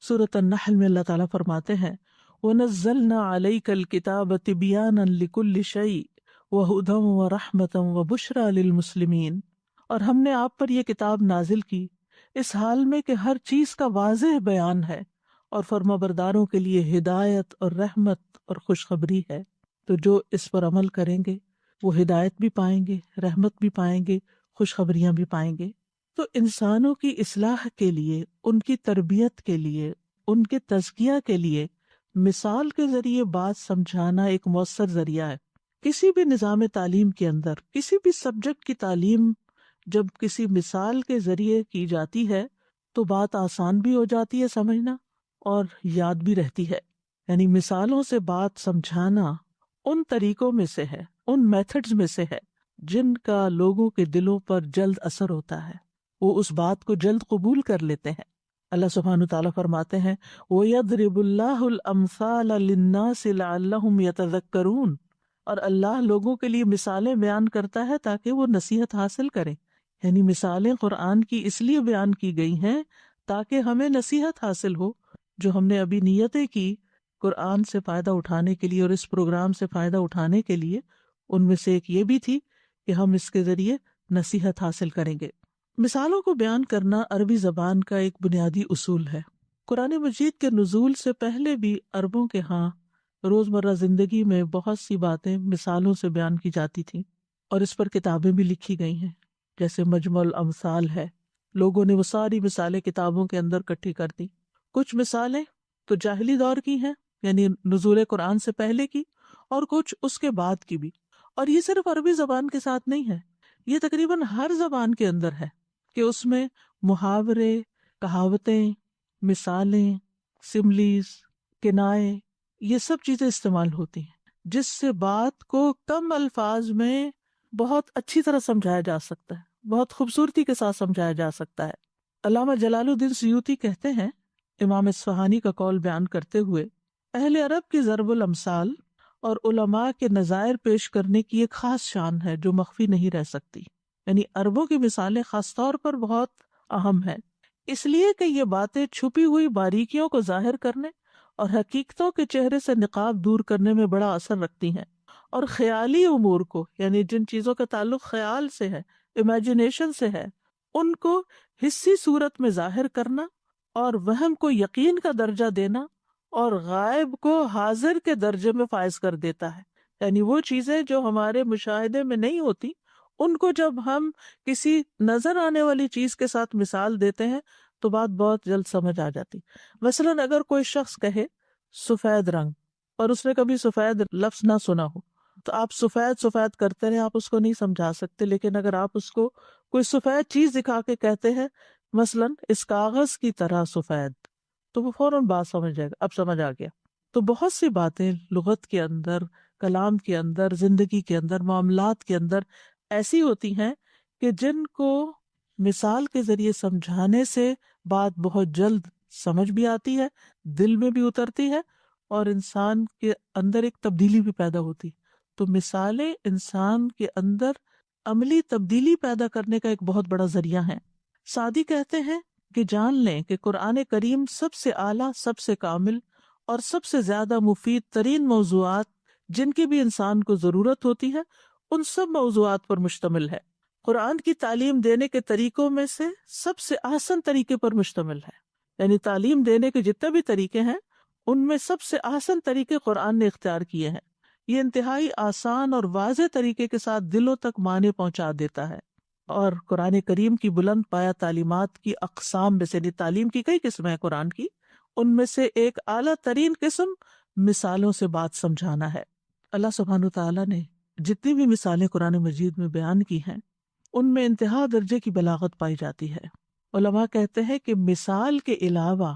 Speaker 1: سورۃ النحل میں اللہ تعالیٰ فرماتے ہیں وَنَزَّلْنَا عَلَيْكَ الْكِتَابَ تِبْيَانًا لِكُلِّ شَيْءٍ وَهُدًى وَرَحْمَةً وَبُشْرَى لِلْمُسْلِمِينَ، اور ہم نے آپ پر یہ کتاب نازل کی اس حال میں کہ ہر چیز کا واضح بیان ہے اور فرمانبرداروں کے لیے ہدایت اور رحمت اور خوشخبری ہے۔ تو جو اس پر عمل کریں گے وہ ہدایت بھی پائیں گے، رحمت بھی پائیں گے، خوشخبریاں بھی پائیں گے۔ تو انسانوں کی اصلاح کے لیے، ان کی تربیت کے لیے، ان کے تزکیہ کے لیے مثال کے ذریعے بات سمجھانا ایک مؤثر ذریعہ ہے۔ کسی بھی نظام تعلیم کے اندر کسی بھی سبجیکٹ کی تعلیم جب کسی مثال کے ذریعے کی جاتی ہے تو بات آسان بھی ہو جاتی ہے سمجھنا اور یاد بھی رہتی ہے۔ یعنی مثالوں سے بات سمجھانا ان طریقوں میں سے ہے، ان میتھڈز میں سے ہے جن کا لوگوں کے دلوں پر جلد اثر ہوتا ہے، وہ اس بات کو جلد قبول کر لیتے ہیں۔ اللہ سبحانہ وتعالیٰ فرماتے ہیں وَيَضْرِبُ اللَّهُ الْأَمْثَالَ لِلنَّاسِ لَعَلَّهُمْ يَتَذَكَّرُونَ، اور اللہ لوگوں کے لیے مثالیں بیان کرتا ہے تاکہ وہ نصیحت حاصل کریں۔ یعنی مثالیں قرآن کی اس لیے بیان کی گئی ہیں تاکہ ہمیں نصیحت حاصل ہو۔ جو ہم نے ابھی نیتیں کی قرآن سے فائدہ اٹھانے کے لیے اور اس پروگرام سے فائدہ اٹھانے کے لیے، ان میں سے ایک یہ بھی تھی کہ ہم اس کے ذریعے نصیحت حاصل کریں گے۔ مثالوں کو بیان کرنا عربی زبان کا ایک بنیادی اصول ہے۔ قرآن مجید کے نزول سے پہلے بھی عربوں کے ہاں روزمرہ زندگی میں بہت سی باتیں مثالوں سے بیان کی جاتی تھیں، اور اس پر کتابیں بھی لکھی گئی ہیں، جیسے مجمع الامثال ہے۔ لوگوں نے وہ ساری مثالیں کتابوں کے اندر اکٹھی کر دی۔ کچھ مثالیں تو جاہلی دور کی ہیں، یعنی نزول قرآن سے پہلے کی، اور کچھ اس کے بعد کی بھی۔ اور یہ صرف عربی زبان کے ساتھ نہیں ہے، یہ تقریباً ہر زبان کے اندر ہے کہ اس میں محاورے، کہاوتیں، مثالیں، سملیز، کنائے، یہ سب چیزیں استعمال ہوتی ہیں جس سے بات کو کم الفاظ میں بہت اچھی طرح سمجھایا جا سکتا ہے، بہت خوبصورتی کے ساتھ سمجھایا جا سکتا ہے۔ علامہ جلال الدین سیوطی کہتے ہیں، امام اصفہانی کا قول بیان کرتے ہوئے، اہل عرب کی ضرب الامثال اور علماء کے نظائر پیش کرنے کی ایک خاص شان ہے جو مخفی نہیں رہ سکتی۔ یعنی عربوں کی مثالیں خاص طور پر بہت اہم ہیں، اس لیے کہ یہ باتیں چھپی ہوئی باریکیوں کو ظاہر کرنے اور حقیقتوں کے چہرے سے نقاب دور کرنے میں بڑا اثر رکھتی ہیں، اور خیالی امور کو، یعنی جن چیزوں کا تعلق خیال سے ہے، امیجنیشن سے ہے، ان کو حسی صورت میں ظاہر کرنا اور وہم کو یقین کا درجہ دینا اور غائب کو حاضر کے درجے میں فائز کر دیتا ہے۔ یعنی وہ چیزیں جو ہمارے مشاہدے میں نہیں ہوتی، ان کو جب ہم کسی نظر آنے والی چیز کے ساتھ مثال دیتے ہیں تو بات بہت جلد سمجھ آ جاتی۔ مثلاً اگر کوئی شخص کہے سفید رنگ اور اس نے کبھی سفید لفظ نہ سنا ہو تو آپ سفید سفید کرتے رہے، آپ اس کو نہیں سمجھا سکتے۔ لیکن اگر آپ اس کو کوئی سفید چیز دکھا کے کہتے ہیں مثلاً اس کاغذ کی طرح سفید، تو وہ فوراً بات سمجھ جائے گا، اب سمجھ آ گیا۔ تو بہت سی باتیں لغت کے اندر، کلام کے اندر، زندگی کے اندر، معاملات کے اندر ایسی ہوتی ہیں کہ جن کو مثال کے ذریعے سمجھانے سے بات بہت جلد سمجھ بھی آتی ہے، دل میں بھی اترتی ہے، اور انسان کے اندر ایک تبدیلی بھی پیدا ہوتی۔ تو مثالیں انسان کے اندر عملی تبدیلی پیدا کرنے کا ایک بہت بڑا ذریعہ ہیں۔ سعدی کہتے ہیں کہ جان لیں کہ قرآن کریم سب سے اعلیٰ، سب سے کامل اور سب سے زیادہ مفید ترین موضوعات جن کی بھی انسان کو ضرورت ہوتی ہے، ان سب موضوعات پر مشتمل ہے۔ قرآن کی تعلیم دینے کے طریقوں میں سے سب سے آسان طریقے پر مشتمل ہے، یعنی تعلیم دینے کے جتنے بھی طریقے ہیں ان میں سب سے آسان طریقے قرآن نے اختیار کیے ہیں۔ یہ انتہائی آسان اور واضح طریقے کے ساتھ دلوں تک معنی پہنچا دیتا ہے۔ اور قرآن کریم کی بلند پایہ تعلیمات کی اقسام میں سے، یعنی تعلیم کی کئی قسمیں ہیں قرآن کی، ان میں سے ایک اعلیٰ ترین قسم مثالوں سے بات سمجھانا ہے۔ اللہ سبحانہ تعالیٰ نے جتنی بھی مثالیں قرآن مجید میں بیان کی ہیں ان میں انتہا درجے کی بلاغت پائی جاتی ہے۔ علماء کہتے ہیں کہ مثال کے علاوہ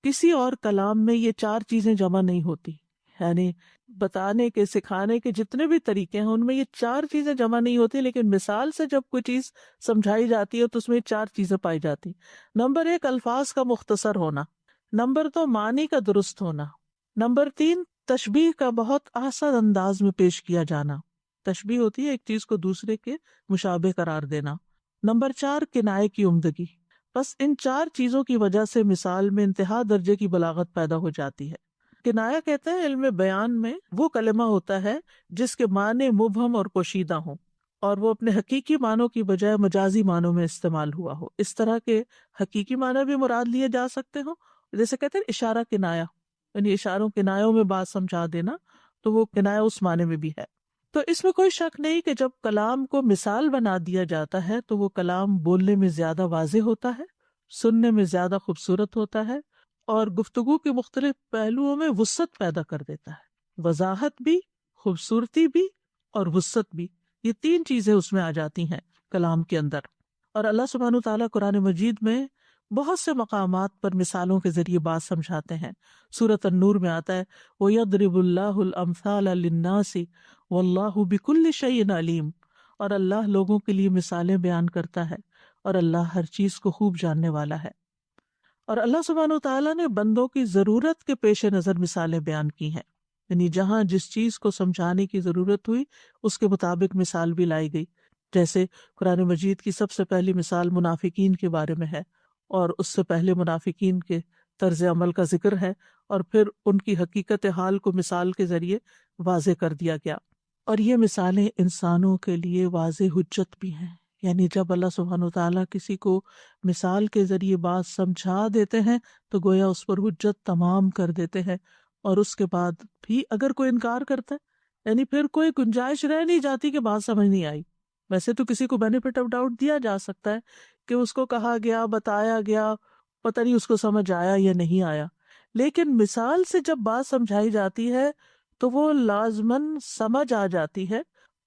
Speaker 1: کسی اور کلام میں یہ چار چیزیں جمع نہیں ہوتی، یعنی بتانے کے، سکھانے کے جتنے بھی طریقے ہیں ان میں یہ چار چیزیں جمع نہیں ہوتی، لیکن مثال سے جب کوئی چیز سمجھائی جاتی ہے تو اس میں یہ چار چیزیں پائی جاتی۔ نمبر 1، الفاظ کا مختصر ہونا۔ نمبر 2، معنی کا درست ہونا۔ نمبر 3، تشبیہ کا بہت آسان انداز میں پیش کیا جانا۔ تشبیہ ہوتی ہے ایک چیز کو دوسرے کے مشابہ قرار دینا۔ نمبر 4، کنایے کی عمدگی۔ بس ان چار چیزوں کی وجہ سے مثال میں انتہا درجے کی بلاغت پیدا ہو جاتی ہے۔ کنایہ کہتے ہیں علم بیان میں وہ کلمہ ہوتا ہے جس کے معنی مبہم اور پوشیدہ ہوں اور وہ اپنے حقیقی معنوں کی بجائے مجازی معنوں میں استعمال ہوا ہو۔ اس طرح کے حقیقی معنی بھی مراد لیے جا سکتے ہوں، جیسے کہتے ہیں اشارہ کنایہ، یعنی اشاروں کنایوں میں بات سمجھا دینا، تو وہ کنایہ اس معنی میں بھی ہے۔ تو اس میں کوئی شک نہیں کہ جب کلام کو مثال بنا دیا جاتا ہے تو وہ کلام بولنے میں زیادہ واضح ہوتا ہے، سننے میں زیادہ خوبصورت ہوتا ہے، اور گفتگو کے مختلف پہلوؤں میں وسعت پیدا کر دیتا ہے۔ وضاحت بھی، خوبصورتی بھی اور وسعت بھی، یہ تین چیزیں اس میں آ جاتی ہیں کلام کے اندر۔ اور اللہ سبحانہ تعالیٰ قرآن مجید میں بہت سے مقامات پر مثالوں کے ذریعے بات سمجھاتے ہیں۔ سورۃ النور میں آتا ہے وَيَضْرِبُ اللَّهُ الْأَمْثَالَ لِلنَّاسِ وَاللَّهُ بِكُلِّ شَيْءٍ عَلِيمٌ، اور اللہ لوگوں کے لیے مثالیں بیان کرتا ہے اور اللہ ہر چیز کو خوب جاننے والا ہے۔ اور اللہ سبحانہ تعالیٰ نے بندوں کی ضرورت کے پیش نظر مثالیں بیان کی ہیں، یعنی جہاں جس چیز کو سمجھانے کی ضرورت ہوئی اس کے مطابق مثال بھی لائی گئی۔ جیسے قرآن مجید کی سب سے پہلی مثال منافقین کے بارے میں ہے، اور اس سے پہلے منافقین کے طرز عمل کا ذکر ہے، اور پھر ان کی حقیقت حال کو مثال کے ذریعے واضح کر دیا گیا۔ اور یہ مثالیں انسانوں کے لیے واضح حجت بھی ہیں، یعنی جب اللہ سبحانہ تعالیٰ کسی کو مثال کے ذریعے بات سمجھا دیتے ہیں تو گویا اس پر حجت تمام کر دیتے ہیں، اور اس کے بعد بھی اگر کوئی انکار کرتا ہے، یعنی پھر کوئی گنجائش رہ نہیں جاتی کہ بات سمجھ نہیں آئی۔ ویسے تو کسی کو بینیفٹ آف ڈاؤٹ دیا جا سکتا ہے کہ اس کو کہا گیا، بتایا گیا، پتہ نہیں اس کو سمجھ آیا یا نہیں آیا، لیکن مثال سے جب بات سمجھائی جاتی ہے تو وہ لازماً سمجھ آ جاتی ہے،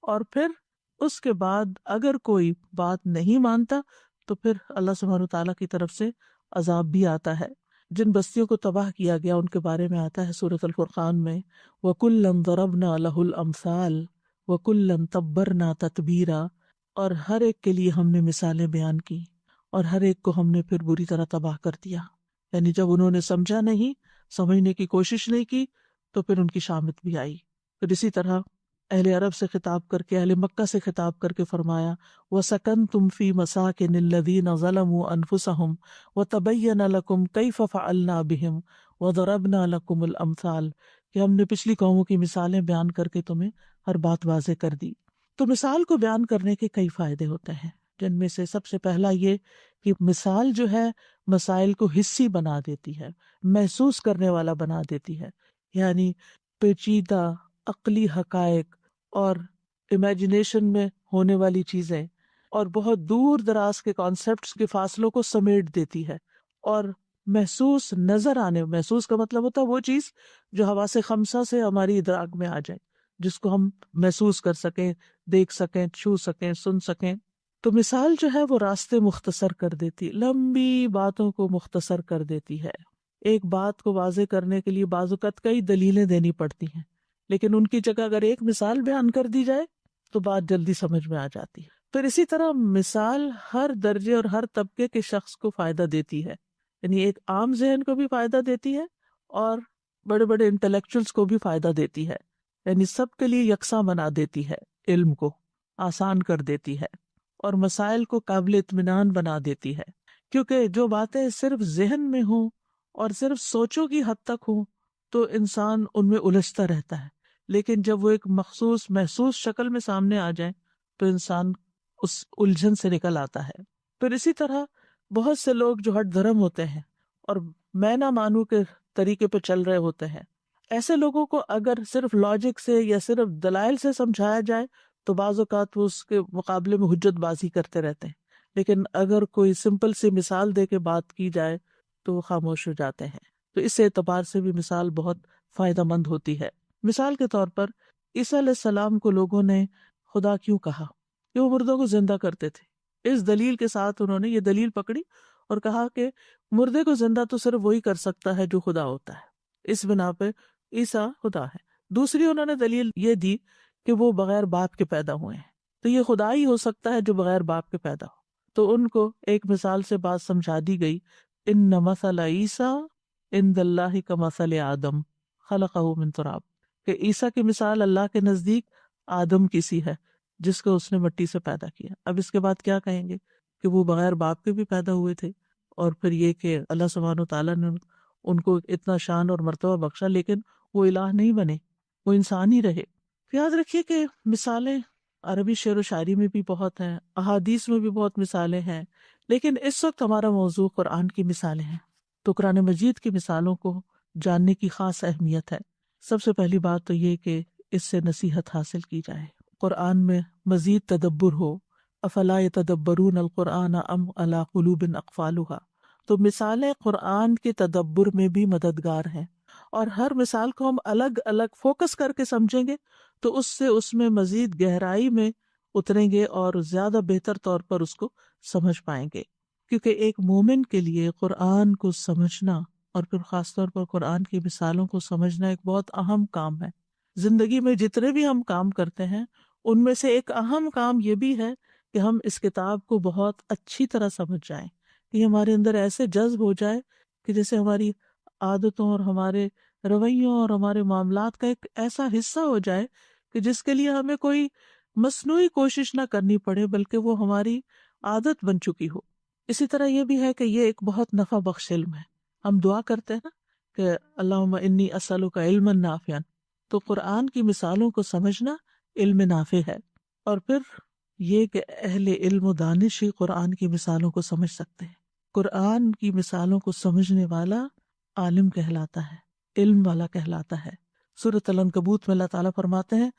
Speaker 1: اور پھر اس کے بعد اگر کوئی بات نہیں مانتا تو پھر اللہ سبحانہ تعالیٰ کی طرف سے عذاب بھی آتا ہے۔ جن بستیوں کو تباہ کیا گیا ان کے بارے میں آتا ہے سورۃ الفرقان میں وَكُلًّا ضَرَبْنَا لَهُ الْأَمْثَالَ وَكُلًّا تَبَّرْنَا تَتْبِيرًا، اور ہر ایک کے لیے ہم نے مثالیں بیان کی اور ہر ایک کو ہم نے پھر بری طرح تباہ کر دیا۔ یعنی جب انہوں نے سمجھا نہیں، سمجھنے کی کوشش نہیں کی، تو پھر ان کی شامت بھی آئی۔ پھر اسی طرح اہل عرب سے خطاب کر کے، اہل مکہ سے خطاب کر کے فرمایا وَسَكَنْتُمْ فِي مَسَاكِنِ الَّذِينَ ظَلَمُوا أَنفُسَهُمْ وَتَبَيَّنَ لَكُمْ كَيْفَ فَعَلْنَا بِهِمْ وَضَرَبْنَا لَكُمُ الْأَمْثَالَ، کہ ہم نے پچھلی قوموں کی مثالیں بیان کر کے تمہیں ہر بات واضح کر دی۔ تو مثال کو بیان کرنے کے کئی فائدے ہوتے ہیں، جن میں سے سب سے پہلا یہ کہ مثال جو ہے مسائل کو حسی بنا دیتی ہے، محسوس کرنے والا بنا دیتی ہے، یعنی پیچیدہ عقلی حقائق اور امیجنیشن میں ہونے والی چیزیں اور بہت دور دراز کے کانسیپٹس کے فاصلوں کو سمیٹ دیتی ہے، اور محسوس نظر آنے، محسوس کا مطلب ہوتا ہے وہ چیز جو حواس خمسہ سے ہماری ادراک میں آ جائے، جس کو ہم محسوس کر سکیں، دیکھ سکیں، چھو سکیں، سن سکیں۔ تو مثال جو ہے وہ راستے مختصر کر دیتی، لمبی باتوں کو مختصر کر دیتی ہے. ایک بات کو واضح کرنے کے لیے بعض اوقات کئی دلیلیں دینی پڑتی ہیں، لیکن ان کی جگہ اگر ایک مثال بیان کر دی جائے تو بات جلدی سمجھ میں آ جاتی ہے. پھر اسی طرح مثال ہر درجے اور ہر طبقے کے شخص کو فائدہ دیتی ہے، یعنی ایک عام ذہن کو بھی فائدہ دیتی ہے اور بڑے بڑے انٹلیکچوئلس کو بھی فائدہ دیتی ہے، یعنی سب کے لیے یکساں بنا دیتی ہے، علم کو آسان کر دیتی ہے اور مسائل کو قابل اطمینان بنا دیتی ہے. کیونکہ جو باتیں صرف ذہن میں ہوں اور صرف سوچوں کی حد تک ہوں تو انسان ان میں الجھتا رہتا ہے، لیکن جب وہ ایک مخصوص محسوس شکل میں سامنے آ جائیں تو انسان اس الجھن سے نکل آتا ہے. پھر اسی طرح بہت سے لوگ جو ہٹ دھرم ہوتے ہیں اور میں نہ مانوں کے طریقے پہ چل رہے ہوتے ہیں، ایسے لوگوں کو اگر صرف لاجک سے یا صرف دلائل سے سمجھایا جائے تو بعض اوقات وہ اس کے مقابلے میں حجت بازی کرتے رہتے ہیں، لیکن اگر کوئی سمپل سی مثال دے کے بات کی جائے تو وہ خاموش ہو جاتے ہیں. تو اس اعتبار سے بھی مثال بہت فائدہ مند ہوتی ہے. مثال کے طور پر عیسیٰ علیہ السلام کو لوگوں نے خدا کیوں کہا؟ کہ وہ مردوں کو زندہ کرتے تھے. اس دلیل کے ساتھ انہوں نے یہ دلیل پکڑی اور کہا کہ مردے کو زندہ تو صرف وہی کر سکتا ہے جو خدا ہوتا ہے، اس بنا پہ عیسیٰ خدا ہے. دوسری انہوں نے دلیل یہ دی کہ وہ بغیر باپ کے پیدا ہوئے ہیں، تو یہ خدا ہی ہو سکتا ہے جو بغیر باپ کے پیدا ہو. تو ان کو ایک مثال سے بات سمجھا دی گئی، ان مثل عیسیٰ عند اللہ کمثل آدم خلقہ من تراب، کہ عیسیٰ کی مثال اللہ کے نزدیک آدم کی سی ہے جس کو اس نے مٹی سے پیدا کیا. اب اس کے بعد کیا کہیں گے کہ وہ بغیر باپ کے بھی پیدا ہوئے تھے، اور پھر یہ کہ اللہ سبحانہ وتعالیٰ نے ان کو اتنا شان اور مرتبہ بخشا، لیکن وہ الہ نہیں بنے، وہ انسان ہی رہے. یاد رکھیے کہ مثالیں عربی شعر و شاعری میں بھی بہت ہیں، احادیث میں بھی بہت مثالیں ہیں، لیکن اس وقت ہمارا موضوع قرآن کی مثالیں ہیں. تو قرآن مجید کی مثالوں کو جاننے کی خاص اہمیت ہے. سب سے پہلی بات تو یہ کہ اس سے نصیحت حاصل کی جائے، قرآن میں مزید تدبر ہو. افلا یتدبرون القرآن ام علی قلوب اقفالها. تو مثالیں قرآن کے تدبر میں بھی مددگار ہیں، اور ہر مثال کو ہم الگ الگ فوکس کر کے سمجھیں گے تو اس میں مزید گہرائی میں اتریں گے اور زیادہ بہتر طور پر اس کو سمجھ پائیں گے. کیونکہ ایک مومن کے لیے قرآن کو سمجھنا اور پھر خاص طور پر قرآن کی مثالوں کو سمجھنا ایک بہت اہم کام ہے. زندگی میں جتنے بھی ہم کام کرتے ہیں ان میں سے ایک اہم کام یہ بھی ہے کہ ہم اس کتاب کو بہت اچھی طرح سمجھ جائیں، کہ ہمارے اندر ایسے جذب ہو جائے کہ جیسے ہماری عادتوں اور ہمارے رویوں اور ہمارے معاملات کا ایک ایسا حصہ ہو جائے کہ جس کے لیے ہمیں کوئی مصنوعی کوشش نہ کرنی پڑے، بلکہ وہ ہماری عادت بن چکی ہو. اسی طرح یہ بھی ہے کہ یہ ایک بہت نفع بخش علم ہے. ہم دعا کرتے ہیں نا کہ اللہم انی اسألک علما نافعا، تو قرآن کی مثالوں کو سمجھنا علم نافع ہے. اور پھر یہ کہ اہل علم و دانش ہی قرآن کی مثالوں کو سمجھ سکتے ہیں. قرآن کی مثالوں کو سمجھنے والا عالم کہلاتا ہے، علم والا کہلاتا ہے. سورۃ العنکبوت میں اللہ تعالیٰ فرماتے ہیں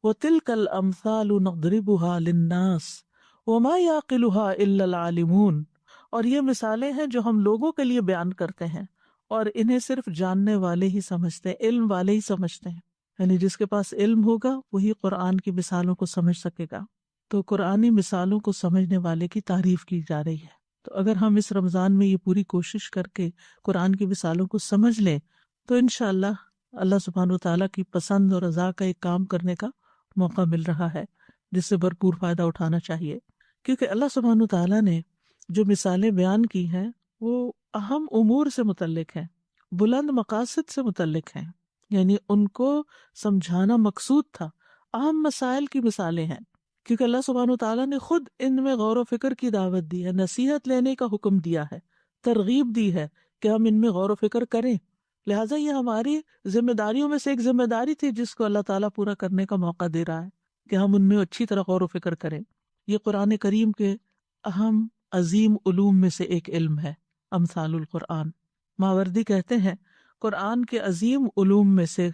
Speaker 1: وَتِلْكَ الْأَمْثَالُ نَضْرِبُهَا لِلنَّاسِ وَمَا يَعْقِلُهَا إِلَّا الْعَالِمُونَ. اور یہ مثالیں ہیں جو ہم لوگوں کے لیے بیان کرتے ہیں، اور انہیں صرف جاننے والے ہی سمجھتے ہیں، علم والے ہی سمجھتے ہیں. یعنی جس کے پاس علم ہوگا وہی قرآن کی مثالوں کو سمجھ سکے گا. تو قرآنی مثالوں کو سمجھنے والے کی تعریف کی جا رہی ہے. تو اگر ہم اس رمضان میں یہ پوری کوشش کر کے قرآن کی مثالوں کو سمجھ لیں تو انشاءاللہ اللہ سبحانہ وتعالیٰ کی پسند اور رضا کا ایک کام کرنے کا موقع مل رہا ہے، جس سے بھرپور فائدہ اٹھانا چاہیے. کیونکہ اللہ سبحانہ وتعالیٰ نے جو مثالیں بیان کی ہیں وہ اہم امور سے متعلق ہیں، بلند مقاصد سے متعلق ہیں، یعنی ان کو سمجھانا مقصود تھا. اہم مسائل کی مثالیں ہیں، کیونکہ اللہ سبحانہ وتعالیٰ نے خود ان میں غور و فکر کی دعوت دی ہے، نصیحت لینے کا حکم دیا ہے، ترغیب دی ہے کہ ہم ان میں غور و فکر کریں. لہٰذا یہ ہماری ذمہ داریوں میں سے ایک ذمہ داری تھی جس کو اللہ تعالیٰ پورا کرنے کا موقع دے رہا ہے کہ ہم ان میں اچھی طرح غور و فکر کریں. یہ قرآن کریم کے اہم عظیم علوم میں سے ایک علم ہے، امثال القرآن. ماوردی کہتے ہیں قرآن کے عظیم علوم میں سے